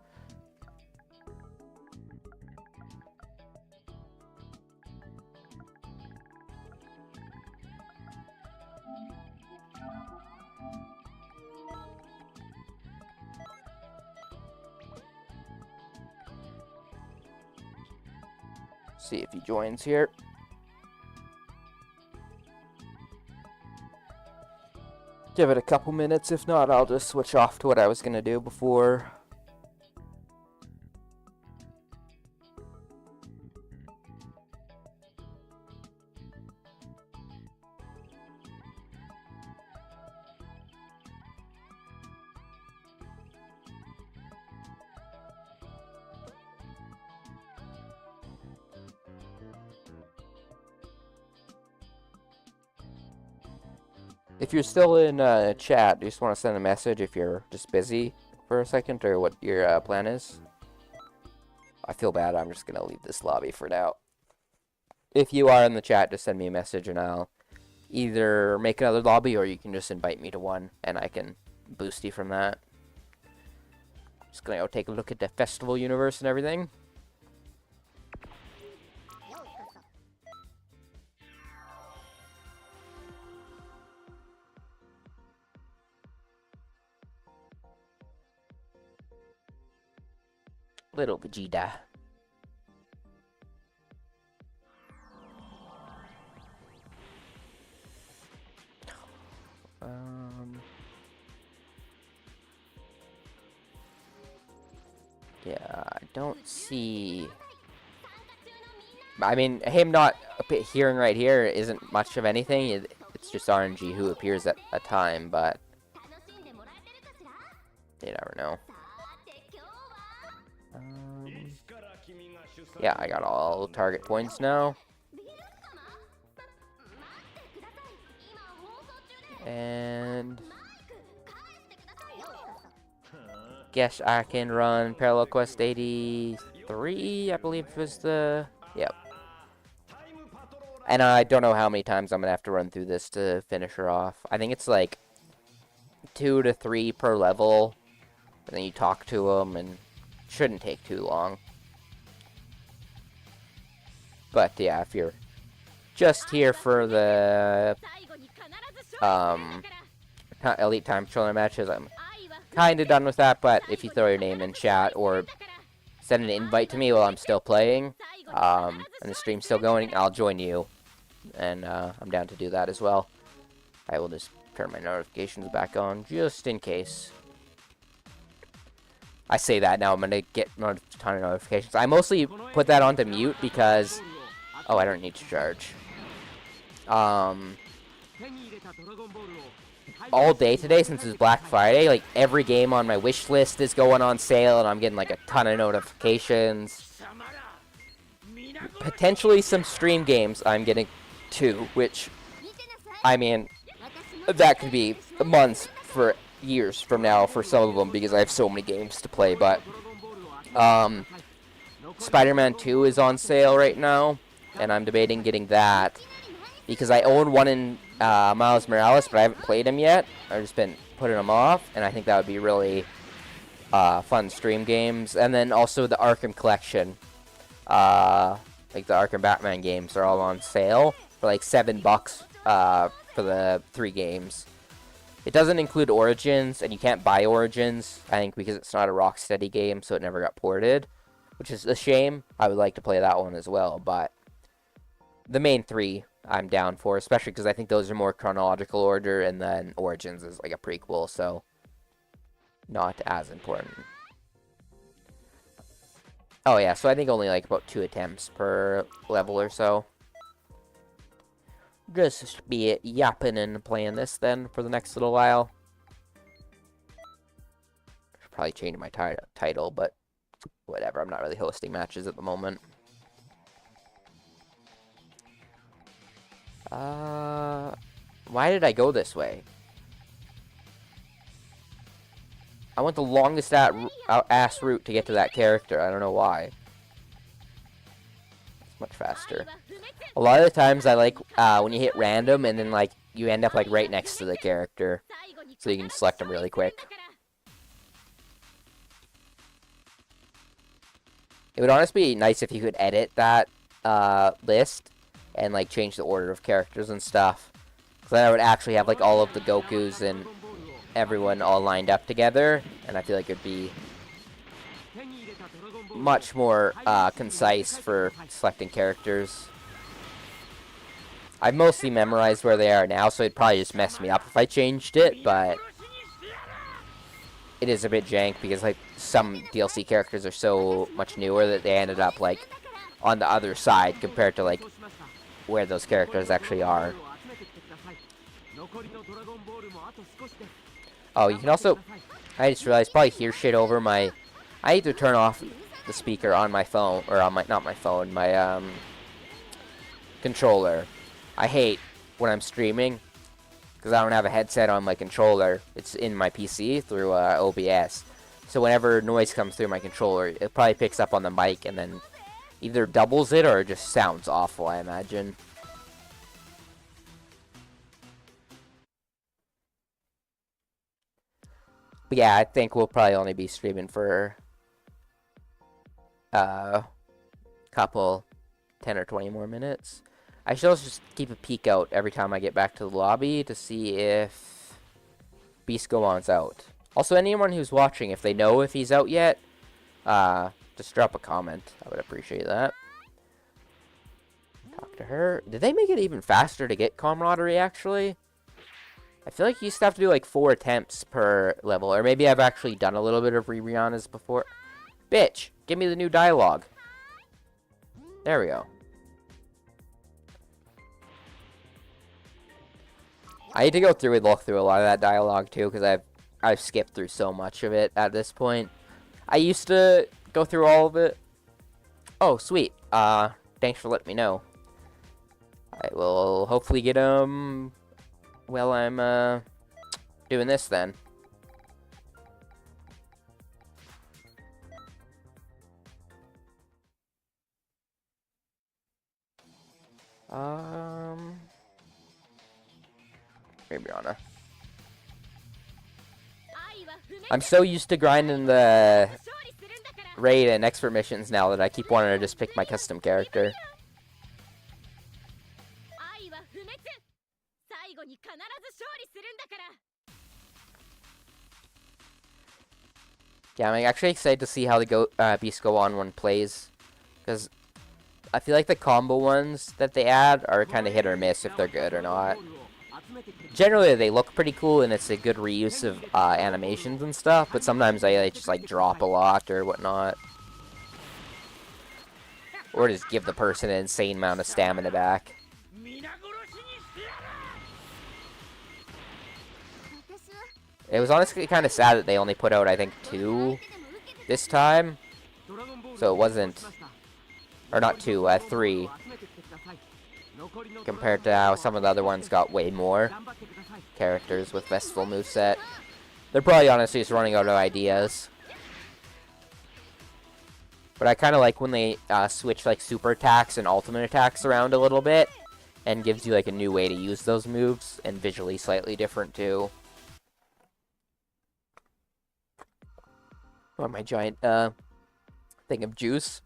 See if he joins here. Give it a couple minutes. If not, I'll just switch off to what I was going to do before. If you're still in chat, you just want to send a message if you're just busy for a second, or what your plan is. I feel bad, I'm just going to leave this lobby for now. If you are in the chat, just send me a message and I'll either make another lobby or you can just invite me to one and I can boost you from that. Just going to go take a look at the festival universe and everything. Little Vegeta. Yeah, I don't see... I mean, him not appearing right here isn't much of anything. It's just RNG who appears at a time, but... you never know. Yeah, I got all target points now. And... guess I can run Parallel Quest 83, I believe was the... yep. And I don't know how many times I'm going to have to run through this to finish her off. I think it's like 2 to 3 per level. And then you talk to them, and it shouldn't take too long. But yeah, if you're just here for the Elite Time Controller matches, I'm kind of done with that. But if you throw your name in chat or send an invite to me while I'm still playing, and the stream's still going, I'll join you. And I'm down to do that as well. I will just turn my notifications back on just in case. I say that now, I'm going to get a ton of notifications. I mostly put that on to mute because... oh, I don't need to charge. All day today, since it's Black Friday, like, every game on my wish list is going on sale, and I'm getting, like, a ton of notifications. Potentially some stream games I'm getting, too, which, I mean, that could be months for years from now for some of them, because I have so many games to play, but, Spider-Man 2 is on sale right now. And I'm debating getting that because I own one in Miles Morales, but I haven't played him yet. I've just been putting them off, and I think that would be really fun stream games. And then also the Arkham Collection, like the Arkham Batman games, are all on sale for like $7 for the 3 games. It doesn't include Origins, and you can't buy Origins, I think, because it's not a Rocksteady game, so it never got ported, which is a shame. I would like to play that one as well, but the main 3 I'm down for, especially because I think those are more chronological order, and then Origins is like a prequel, so not as important. Oh yeah, so I think only like about 2 attempts per level or so. Just be yapping and playing this then for the next little while. Should probably change my title, but whatever, I'm not really hosting matches at the moment. Why did I go this way? I went the longest ass route to get to that character. I don't know why. It's much faster. A lot of the times I like when you hit random and then like you end up like right next to the character, so you can select them really quick. It would honestly be nice if you could edit that list and like change the order of characters and stuff. So then I would actually have like all of the Gokus and everyone all lined up together, and I feel like it'd be much more concise for selecting characters. I've mostly memorized where they are now, so it'd probably just mess me up if I changed it, but it is a bit jank because like some DLC characters are so much newer that they ended up like on the other side compared to like where those characters actually are. Oh, you can also, I just realized, probably hear shit over my, I need to turn off the speaker on my phone, or on my, not my phone, my controller. I hate when I'm streaming because I don't have a headset on my controller. It's in my PC through OBS. So whenever noise comes through my controller, it probably picks up on the mic and then either doubles it or it just sounds awful, I imagine. But yeah, I think we'll probably only be streaming for couple 10 or 20 more minutes. I should also just keep a peek out every time I get back to the lobby to see if Beast Gohan's out. Also, anyone who's watching, if they know if he's out yet, just drop a comment. I would appreciate that. Talk to her. Did they make it even faster to get camaraderie, actually? I feel like you used to have to do like 4 attempts per level. Or maybe I've actually done a little bit of Rihanna's before. Bitch, give me the new dialogue. There we go. I need to go through and look through a lot of that dialogue too, because I've skipped through so much of it at this point. I used to go through all of it. Oh, sweet. Thanks for letting me know. I will hopefully get while I'm doing this then. Rihanna. I'm so used to grinding the raid and expert missions now that I keep wanting to just pick my custom character. Yeah, I'm actually excited to see how the Beast Gohan one plays, because I feel like the combo ones that they add are kind of hit or miss if they're good or not. Generally, they look pretty cool, and it's a good reuse of animations and stuff, but sometimes they just, like, drop a lot or whatnot. Or just give the person an insane amount of stamina back. It was honestly kind of sad that they only put out, I think, 2 this time. So it wasn't... Or not 2, 3. Compared to how some of the other ones got way more characters with festival moveset. They're probably honestly just running out of ideas. But I kind of like when they switch like super attacks and ultimate attacks around a little bit. And gives you like a new way to use those moves. And visually slightly different too. Oh, my giant thing of juice.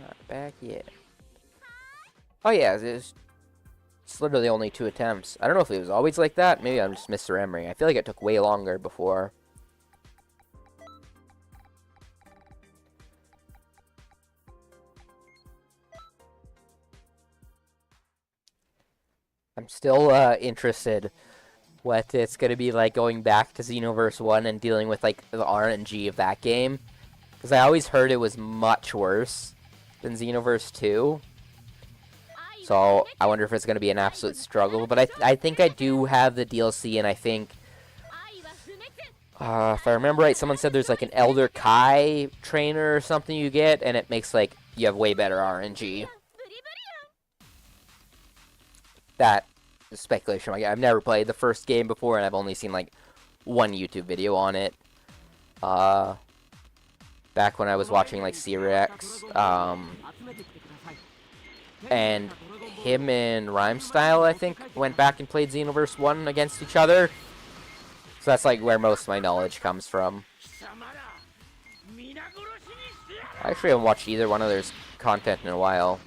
Not back yet. Oh yeah, it's literally only 2 attempts. I don't know if it was always like that. Maybe I'm just misremembering. I feel like it took way longer before. I'm still interested what it's going to be like going back to Xenoverse 1 and dealing with like the RNG of that game. Because I always heard it was much worse than Xenoverse 2. So I wonder if it's going to be an absolute struggle. But I think I do have the DLC, and I think... if I remember right, someone said there's like an Elder Kai trainer or something you get, and it makes like you have way better RNG. that is speculation. Like, I've never played the first game before, and I've only seen like one YouTube video on it. Back when I was watching like Cyrex, and him and Rhymestyle, I think, went back and played Xenoverse 1 against each other. So that's like where most of my knowledge comes from. I actually haven't watched either one of their content in a while.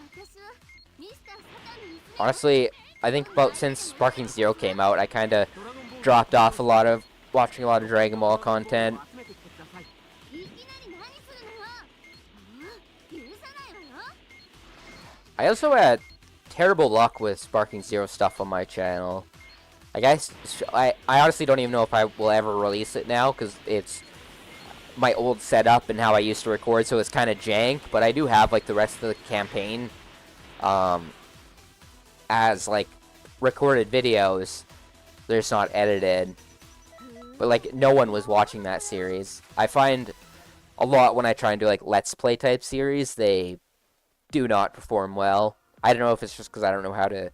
Honestly, I think about since Sparking Zero came out, I kind of dropped off watching a lot of Dragon Ball content. I also had terrible luck with Sparking Zero stuff on my channel. I honestly don't even know if I will ever release it now, because it's my old setup and how I used to record, so it's kind of jank, but I do have like the rest of the campaign as like recorded videos. They're just not edited. But like no one was watching that series. I find a lot when I try and do like Let's Play type series, they do not perform well. I don't know if it's just because I don't know how to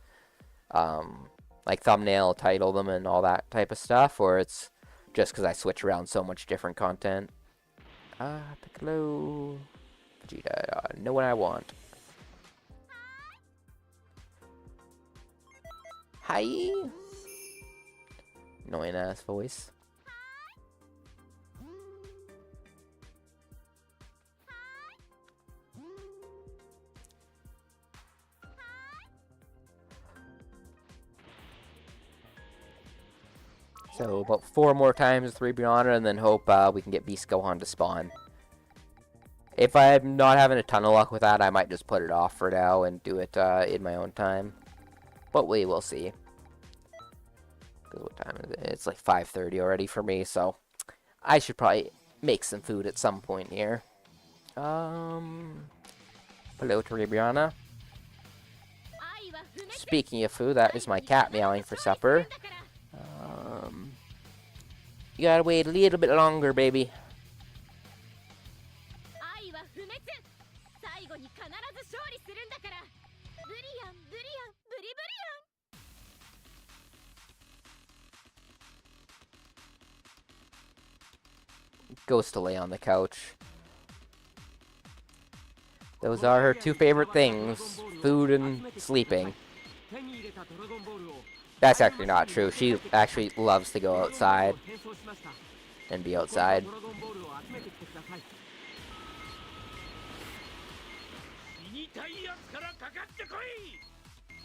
like thumbnail title them and all that type of stuff, or it's just because I switch around so much different content. Piccolo, Vegeta, know what I want. Hi. Annoying ass voice. So about 4 more times with 3 Brianna, and then hope we can get Beast Gohan to spawn. If I'm not having a ton of luck with that, I might just put it off for now and do it in my own time. But we will see. Because what time is it? It's like 5:30 already for me, so I should probably make some food at some point here. Hello, 3 Brianna. Speaking of food, that is my cat meowing for supper. You gotta wait a little bit longer, baby. Goes to lay on the couch. Those are her 2 favorite things, food and sleeping. That's actually not true. She actually loves to go outside and be outside.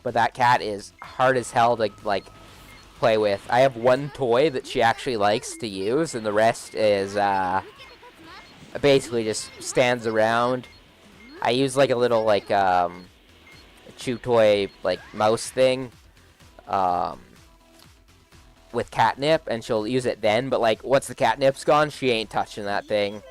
But that cat is hard as hell to, like, play with. I have one toy that she actually likes to use, and the rest is, basically just stands around. I use, like, a little, like, chew toy, like, mouse thing, with catnip, and she'll use it then, but, like, once the catnip's gone, she ain't touching that thing.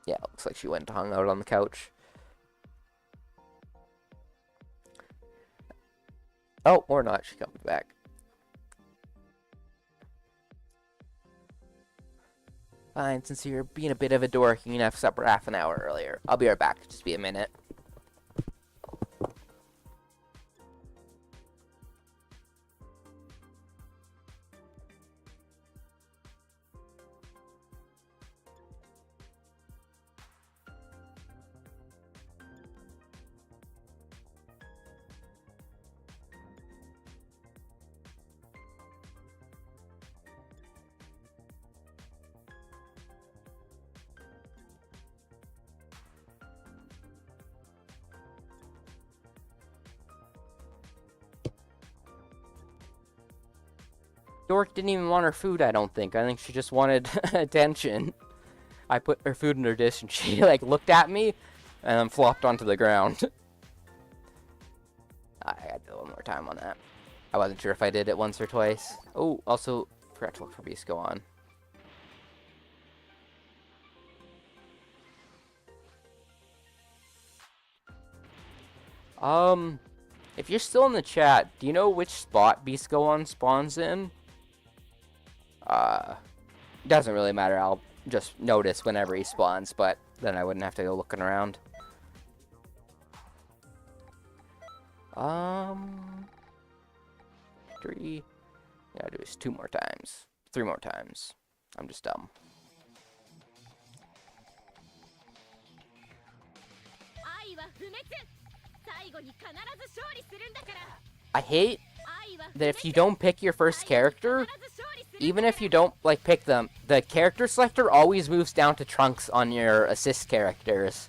Yeah, looks like she went and hung out on the couch. Oh, or not, she comes back. Fine, since you're being a bit of a dork, you can have supper half an hour earlier. I'll be right back, just be a minute. Dork didn't even want her food, I don't think. I think she just wanted attention. I put her food in her dish and she, like, looked at me and then flopped onto the ground. I had to do one more time on that. I wasn't sure if I did it once or twice. Oh, also, forgot to look for Beast Gohan. If you're still in the chat, do you know which spot Beast Gohan spawns in? Doesn't really matter. I'll just notice whenever he spawns, but then I wouldn't have to go looking around. Three. Yeah, I'll do this 2 more times. 3 more times. I'm just dumb. I hate that if you don't pick your first character, even if you don't, like, pick them, the character selector always moves down to Trunks on your assist characters.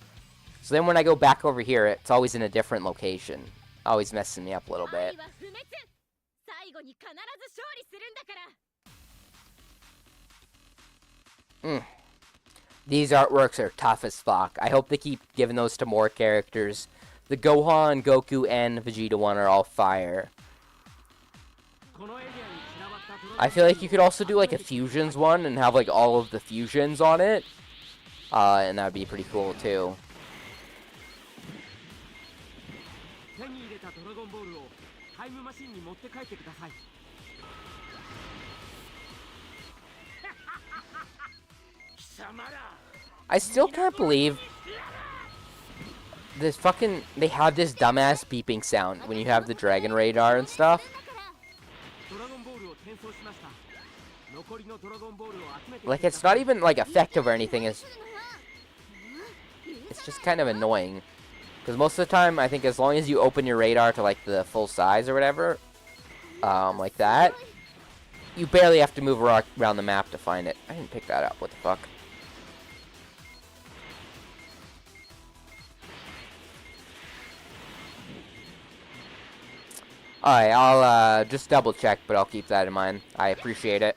So then when I go back over here, it's always in a different location. Always messing me up a little bit. These artworks are tough as fuck. I hope they keep giving those to more characters. The Gohan, Goku, and Vegeta one are all fire. I feel like you could also do like a fusions one and have like all of the fusions on it. And that would be pretty cool too. I still can't believe this fucking... They have this dumbass beeping sound when you have the Dragon Radar and stuff. Like, it's not even, like, effective or anything. It's just kind of annoying. Because most of the time, I think as long as you open your radar to, like, the full size or whatever, like that, you barely have to move around the map to find it. I didn't pick that up. What the fuck? Alright, I'll just double check, but I'll keep that in mind. I appreciate it.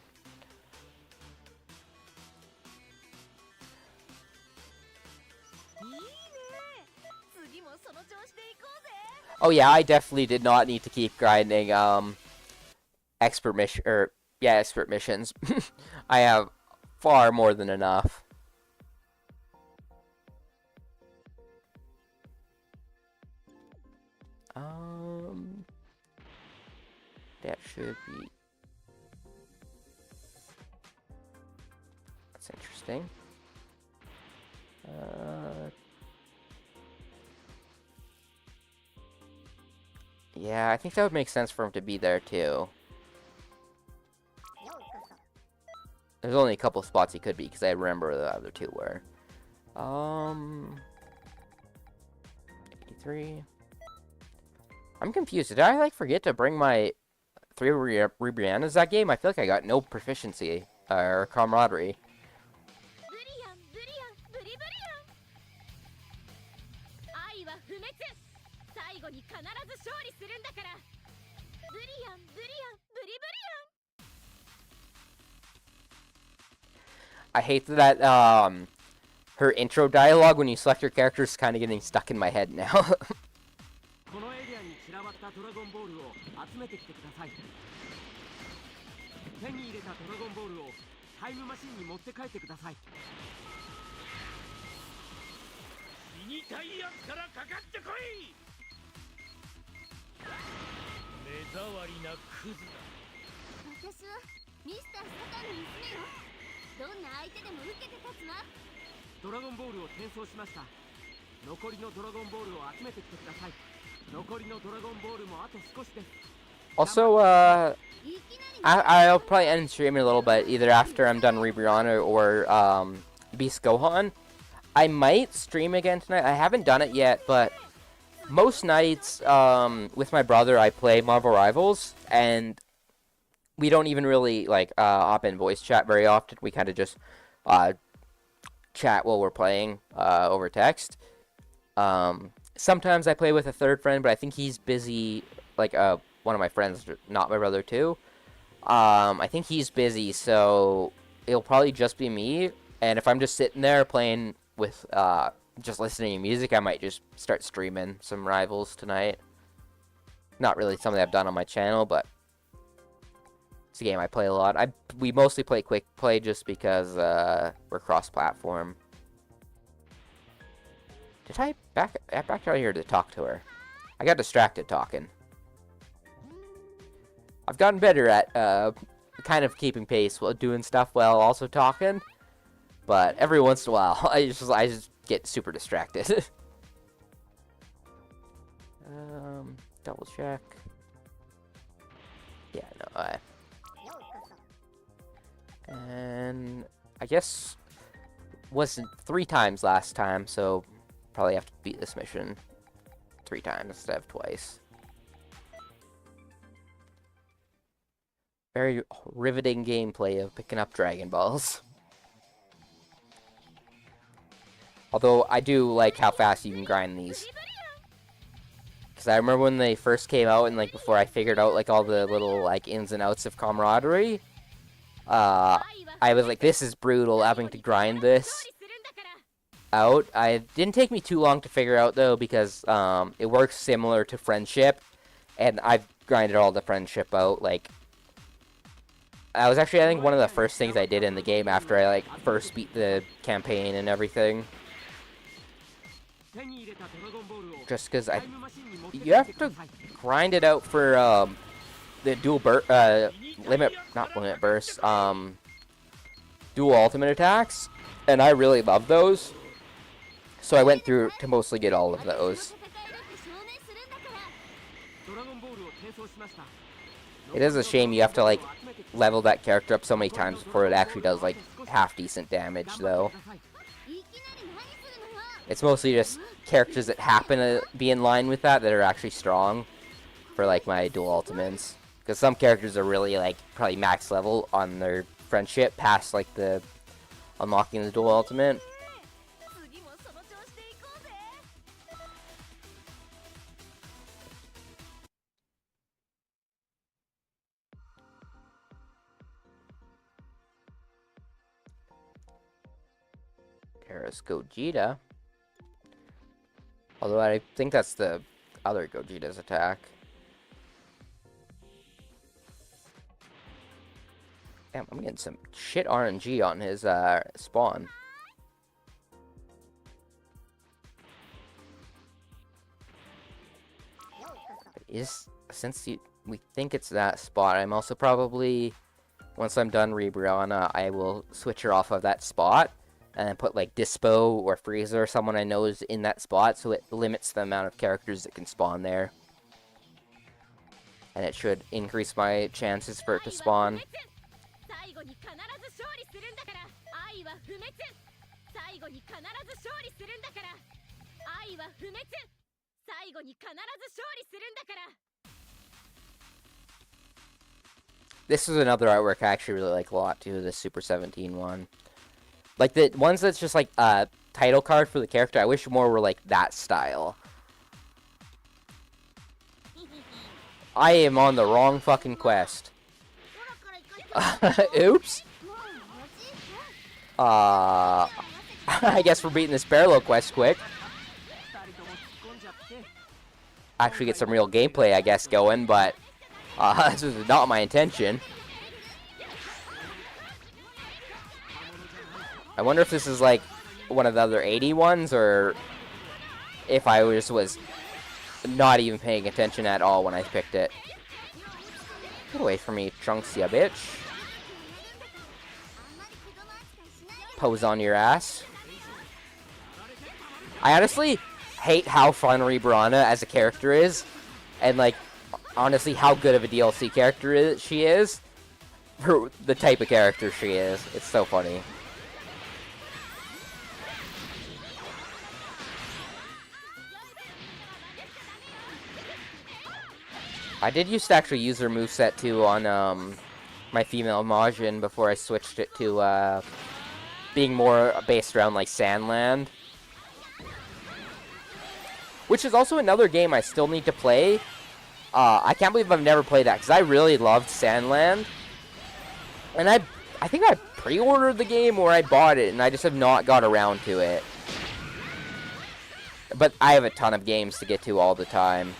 Oh yeah, I definitely did not need to keep grinding expert missions. I have far more than enough. That should be... That's interesting. Yeah, I think that would make sense for him to be there too. There's only a couple spots he could be, because I remember where the other two were. 83. I'm confused. Did I, like, forget to bring my 3 Ribriannas that game? I feel like I got no proficiency or camaraderie. I hate that her intro dialogue when you select your character is kind of getting stuck in my head now. Also, I'll probably end streaming a little bit, either after I'm done Ribrianna or Beast Gohan. I might stream again tonight. I haven't done it yet, but most nights with my brother I play Marvel Rivals, and we don't even really like hop in voice chat very often. We kind of just chat while we're playing over text. Sometimes I play with a third friend, but I think he's busy, like one of my friends, not my brother too. I think he's busy, so it'll probably just be me, and if I'm just sitting there playing with just listening to music, I might just start streaming some Rivals tonight. Not really something I've done on my channel, but it's a game I play a lot. We mostly play quick play just because we're cross-platform. Did I back out here to talk to her? I got distracted talking. I've gotten better at kind of keeping pace while doing stuff while also talking. But every once in a while, I just get super distracted. Double check. Yeah, no, and I guess wasn't 3 times last time, so probably have to beat this mission 3 times instead of twice. Very riveting gameplay of picking up Dragon Balls. Although I do like how fast you can grind these. Because I remember when they first came out and like before I figured out like all the little like ins and outs of camaraderie, I was like, this is brutal having to grind this out. It didn't take me too long to figure out though because it works similar to friendship, and I've grinded all the friendship out. Like, I was actually, I think, one of the first things I did in the game after I like first beat the campaign and everything. Just because you have to grind it out for the dual dual ultimate attacks, and I really love those, so I went through to mostly get all of those. It is a shame you have to like level that character up so many times before it actually does like half decent damage though. It's mostly just characters that happen to be in line with that are actually strong for like my dual ultimates. Because some characters are really like probably max level on their friendship past like the unlocking the dual ultimate. There's Gogeta. Although I think that's the other Gogeta's attack. Damn, I'm getting some shit RNG on his spawn. Since we think it's that spot, I'm also probably, once I'm done Ribrianna, I will switch her off of that spot and then put like Dispo or Frieza or someone I know is in that spot, so it limits the amount of characters that can spawn there. And it should increase my chances for it to spawn. This is another artwork I actually really like a lot too, the Super 17 one. Like the ones that's just like a title card for the character, I wish more were like that style. I am on the wrong fucking quest. Oops. I guess we're beating this parallel quest quick. Actually get some real gameplay, I guess, going, but this was not my intention. I wonder if this is like one of the other 80 ones, or if I was not even paying attention at all when I picked it. Get away from me, Trunks, ya bitch. Pose on your ass. I honestly hate how fun Ribrianna as a character is, and like honestly how good of a DLC character she is for the type of character she is. It's so funny. I did used to actually use her moveset too on my female Majin before I switched it to being more based around like Sandland. Which is also another game I still need to play. I can't believe I've never played that because I really loved Sandland. And I think I pre-ordered the game or I bought it and I just have not got around to it. But I have a ton of games to get to all the time.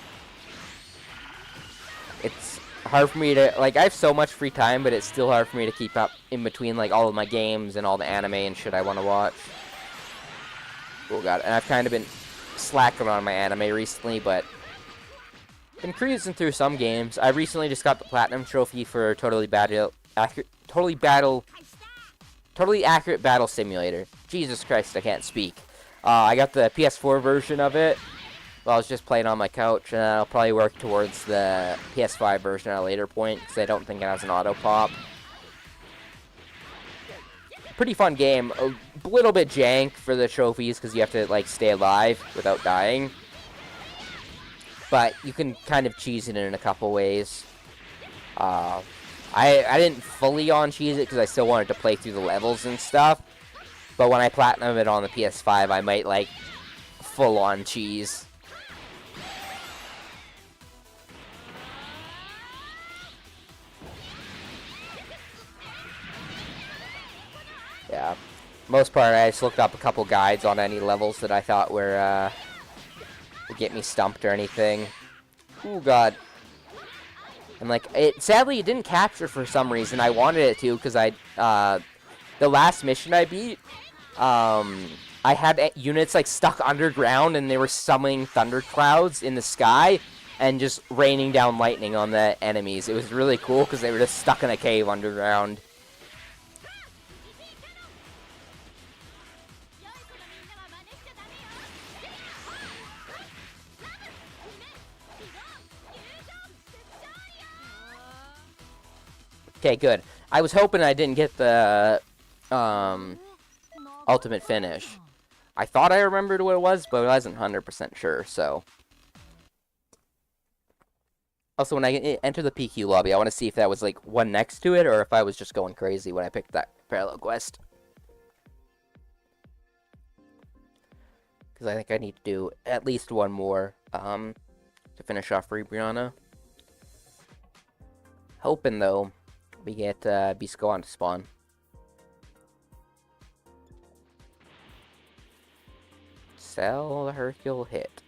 It's hard for me to, like, I have so much free time, but it's still hard for me to keep up in between, like, all of my games and all the anime and shit I want to watch. Oh god, and I've kind of been slacking on my anime recently, but been cruising through some games. I recently just got the Platinum Trophy for Totally Battle Totally accurate battle simulator. Jesus Christ, I can't speak. I got the PS4 version of it. Well, I was just playing on my couch, and I'll probably work towards the PS5 version at a later point, because I don't think it has an auto pop. Pretty fun game. A little bit jank for the trophies, because you have to, like, stay alive without dying. But you can kind of cheese it in a couple ways. I didn't fully on-cheese it, because I still wanted to play through the levels and stuff. But when I platinum it on the PS5, I might, like, full-on cheese. Yeah. Most part, I just looked up a couple guides on any levels that I thought were, would get me stumped or anything. Oh God. And, like, sadly, it didn't capture for some reason. I wanted it to, because the last mission I beat, I had units, like, stuck underground, and they were summoning thunderclouds in the sky, and just raining down lightning on the enemies. It was really cool, because they were just stuck in a cave underground. Okay, good. I was hoping I didn't get the ultimate finish. I thought I remembered what it was, but I wasn't 100% sure, so. Also, when I enter the PQ lobby, I want to see if that was, like, one next to it, or if I was just going crazy when I picked that parallel quest. Because I think I need to do at least one more, to finish off Brianna. Hoping, though, we get Bisco on to spawn. Sell the Hercule hit.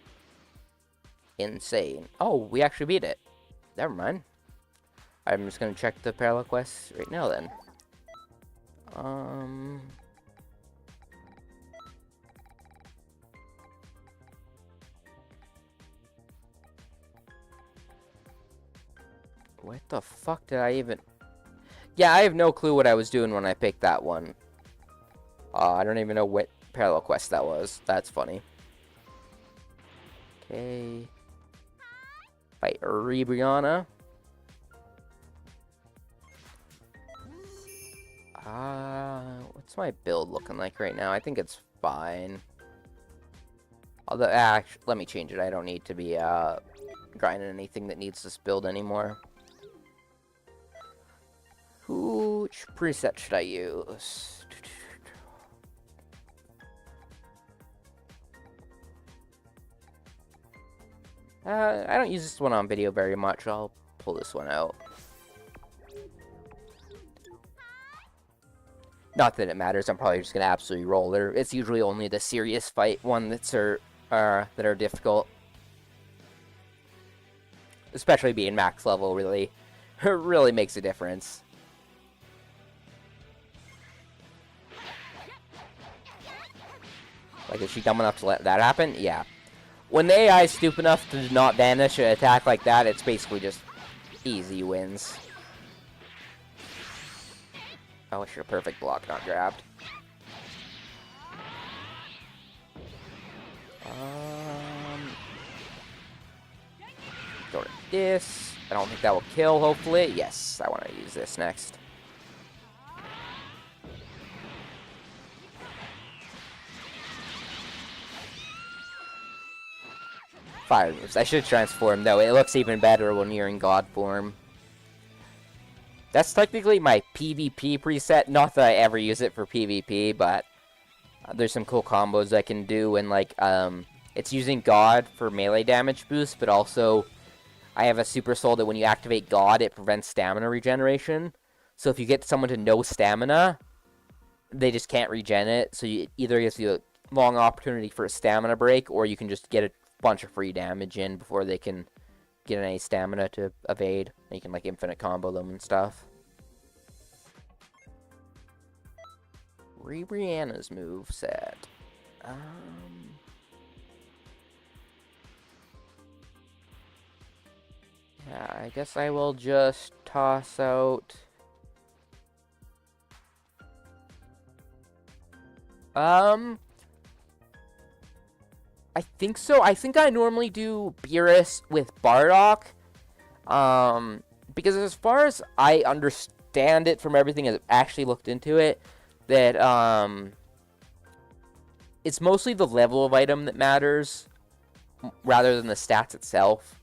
Insane. Oh, we actually beat it. Never mind. I'm just gonna check the parallel quests right now then. What the fuck did I even... Yeah, I have no clue what I was doing when I picked that one. I don't even know what parallel quest that was. That's funny. Okay. Fight Brianna. What's my build looking like right now? I think it's fine. Although, actually, let me change it. I don't need to be grinding anything that needs this build anymore. Which preset should I use? I don't use this one on video very much. I'll pull this one out. Not that it matters. I'm probably just gonna absolutely roll there. It's usually only the serious fight one that are difficult. Especially being max level really makes a difference. Like, is she dumb enough to let that happen? Yeah. When the AI is stupid enough to not vanish an attack like that, it's basically just easy wins. I wish your perfect block not grabbed. Go to this. I don't think that will kill, hopefully. Yes, I want to use this next. Fire moves. I should transform, though. It looks even better when you're in God form. That's technically my PvP preset. Not that I ever use it for PvP, but there's some cool combos I can do. And, like, it's using God for melee damage boost, but also I have a super soul that when you activate God, it prevents stamina regeneration. So if you get someone to no stamina, they just can't regen it. So it either gives you a long opportunity for a stamina break, or you can just get a bunch of free damage in before they can get any stamina to evade. And you can, like, infinite combo them and stuff. Brianna's moveset. Yeah, I guess I will just toss out Um, I think so. I think I normally do Beerus with Bardock. Because as far as I understand it from everything I've actually looked into it, that it's mostly the level of item that matters rather than the stats itself.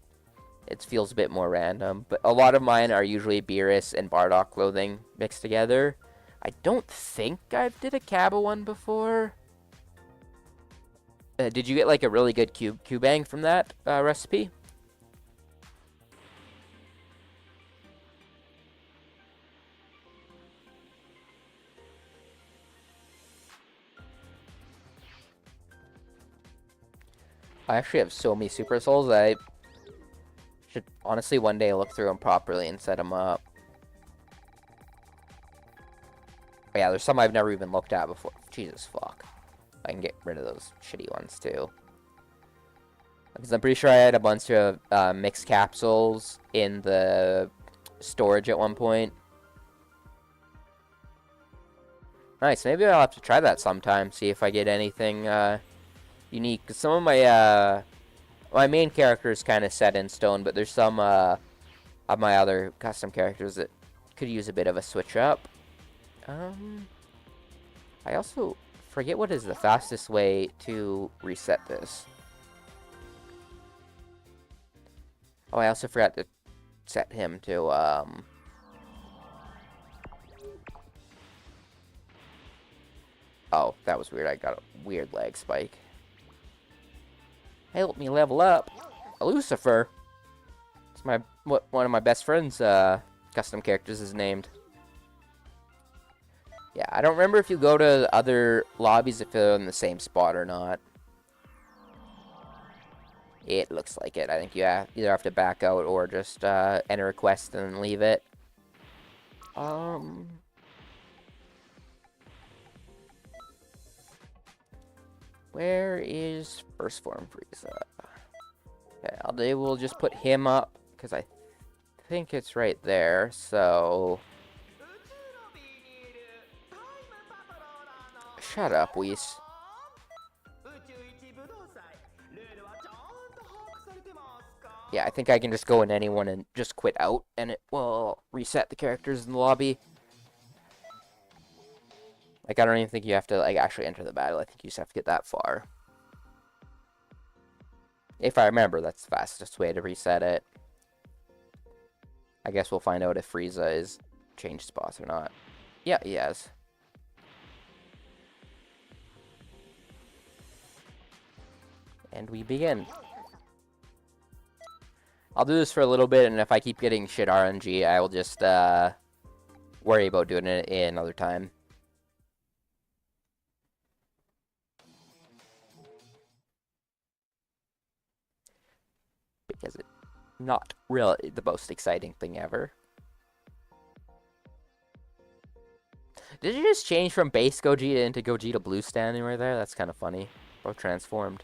It feels a bit more random, but a lot of mine are usually Beerus and Bardock clothing mixed together. I don't think I did a Kaba one before. Did you get like a really good Cubang from that recipe? I actually have so many Super Souls that I should honestly one day look through them properly and set them up. But yeah, there's some I've never even looked at before. Jesus fuck. I can get rid of those shitty ones too. Because I'm pretty sure I had a bunch of mixed capsules in the storage at one point. Nice, maybe I'll have to try that sometime, see if I get anything unique. Because some of my main character is kind of set in stone, but there's some of my other custom characters that could use a bit of a switch up. I also forget what is the fastest way to reset this. Oh, I also forgot to set him to, Oh, that was weird. I got a weird lag spike. Help me level up. Lucifer. It's one of my best friend's custom characters is named. Yeah, I don't remember if you go to other lobbies if they're in the same spot or not. It looks like it. I think you either have to back out or just enter a quest and then leave it. Where is First Form Frieza? Okay, we'll just put him up, because I think it's right there, so... Shut up, Whis. Yeah, I think I can just go in anyone and just quit out, and it will reset the characters in the lobby. Like, I don't even think you have to, like, actually enter the battle. I think you just have to get that far. If I remember, that's the fastest way to reset it. I guess we'll find out if Frieza is changed spots or not. Yeah, he has. And we begin. I'll do this for a little bit, and if I keep getting shit RNG, I will just worry about doing it in another time. Because it's not really the most exciting thing ever. Did you just change from base Gogeta into Gogeta Blue standing right there? That's kind of funny. Both transformed.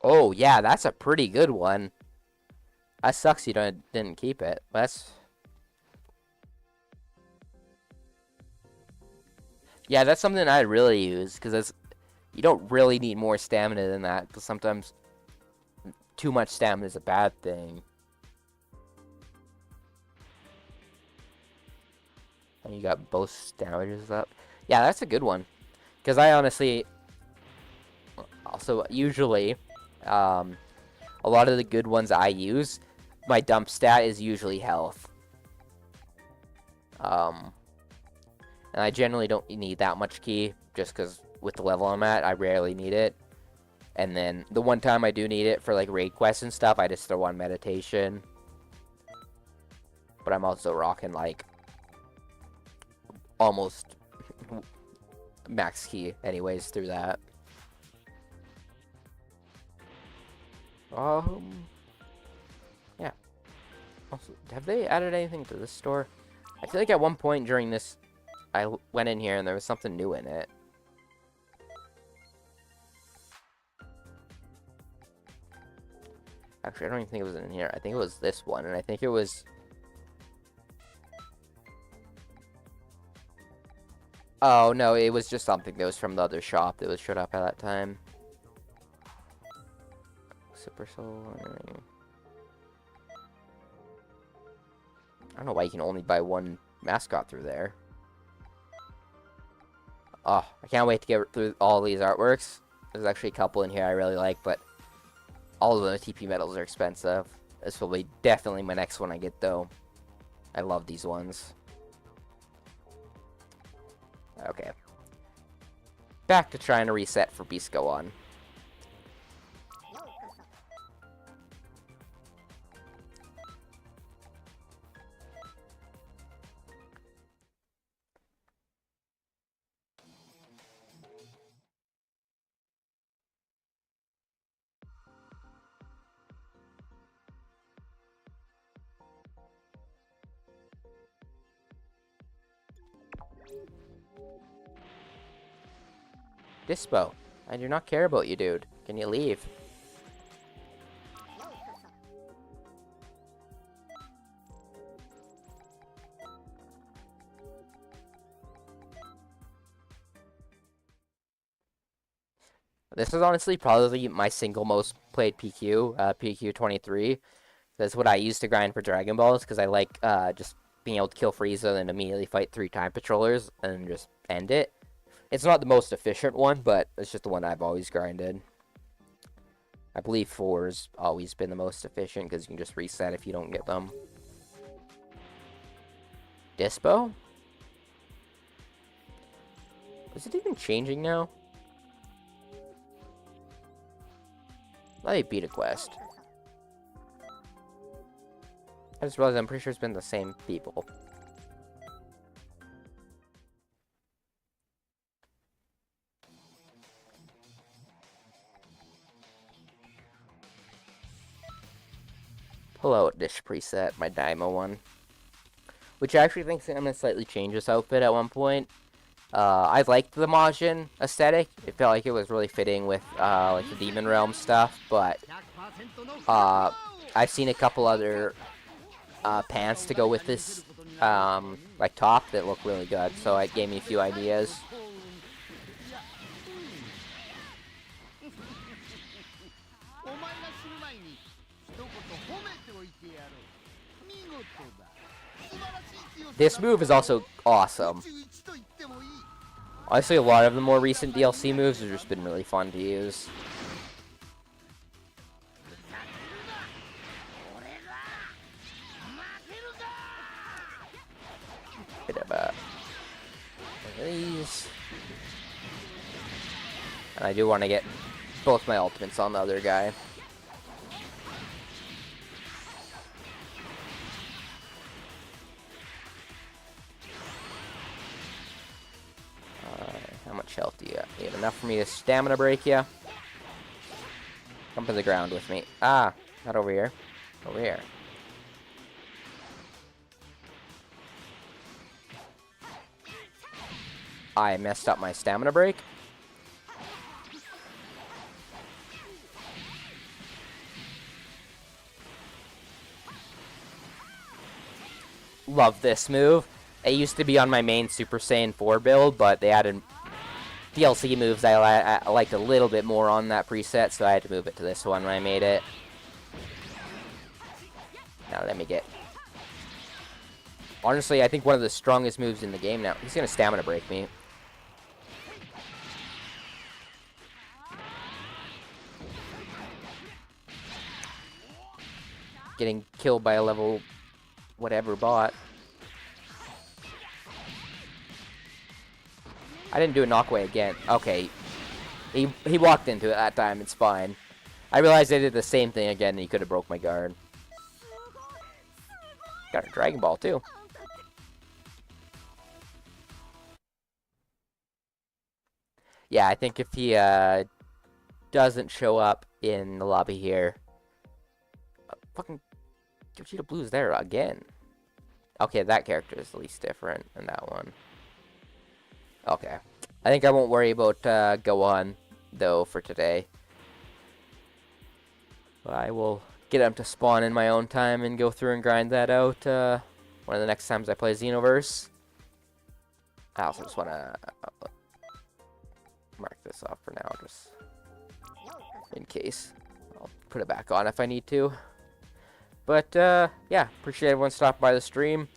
Oh, yeah, that's a pretty good one. That sucks you didn't keep it. Yeah, that's something I'd really use, because you don't really need more stamina than that, because sometimes too much stamina is a bad thing. And you got both stamina up. Yeah, that's a good one. Because I honestly... Also, usually... a lot of the good ones I use, my dump stat is usually health. And I generally don't need that much ki, just because with the level I'm at, I rarely need it. And then the one time I do need it for like raid quests and stuff, I just throw on meditation. But I'm also rocking like almost max ki anyways through that. Yeah. Also, have they added anything to this store? I feel like at one point during this, I went in here and there was something new in it. Actually, I don't even think it was in here. I think it was this one, and I think it was... Oh, no, it was just something that was from the other shop that was showed up at that time. Super Soul... I don't know why you can only buy one mascot through there. Oh, I can't wait to get through all these artworks. There's actually a couple in here I really like, but all of the TP medals are expensive. This will be definitely my next one I get, though. I love these ones. Okay. Back to trying to reset for Beast Go On. Dispo, I do not care about you, dude. Can you leave? This is honestly probably my single most played PQ, PQ 23. That's what I used to grind for Dragon Balls, because I like just being able to kill Frieza and then immediately fight 3 time patrollers and just end it. It's not the most efficient one, but it's just the one I've always grinded. I believe 4's always been the most efficient, because you can just reset if you don't get them. Dispo? Is it even changing now? Let me beat a quest. I just realized I'm pretty sure it's been the same people. Pull out this preset, my Daima one. Which I actually think I'm going to slightly change this outfit at one point. I liked the Majin aesthetic. It felt like it was really fitting with like the Demon Realm stuff, but I've seen a couple other pants to go with this like top that look really good, so it gave me a few ideas. This move is also awesome. Honestly, a lot of the more recent DLC moves have just been really fun to use. Bit of a... these. And I do want to get both my ultimates on the other guy. How much health do you have? You have enough for me to stamina break you? Come to the ground with me. Ah, not over here. Over here. I messed up my stamina break. Love this move. It used to be on my main Super Saiyan 4 build, but they added DLC moves I liked a little bit more on that preset, so I had to move it to this one when I made it. Now let me get... honestly, I think one of the strongest moves in the game now. He's going to stamina break me. Getting killed by a level whatever bot. I didn't do a knockaway again. Okay. He walked into it that time. It's fine. I realized I did the same thing again and he could have broke my guard. Got a Dragon Ball too. Yeah, I think if he doesn't show up in the lobby here... fucking... Vegeta Blue's there again. Okay, that character is the least different in that one. Okay. I think I won't worry about Gohan, though, for today. I will get him to spawn in my own time and go through and grind that out one of the next times I play Xenoverse. I also just want to mark this off for now, just in case. I'll put it back on if I need to. But, yeah, appreciate everyone stopping by the stream.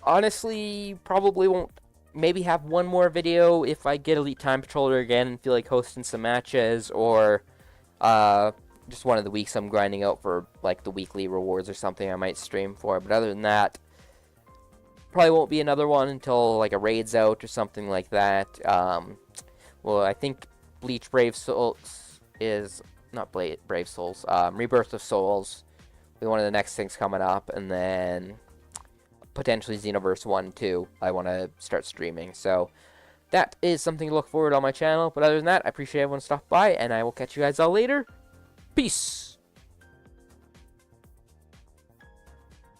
Honestly, probably won't maybe have one more video if I get Elite Time Patroller again and feel like hosting some matches, or just one of the weeks I'm grinding out for like the weekly rewards or something I might stream for. But other than that, probably won't be another one until like a raid's out or something like that. Well, I think Bleach Brave Souls is not Brave Souls. Rebirth of Souls will be one of the next things coming up, and then potentially Xenoverse 1 too. I want to start streaming, so that is something to look forward to on my channel. But other than that, I appreciate everyone stopping by, and I will catch you guys all later. Peace!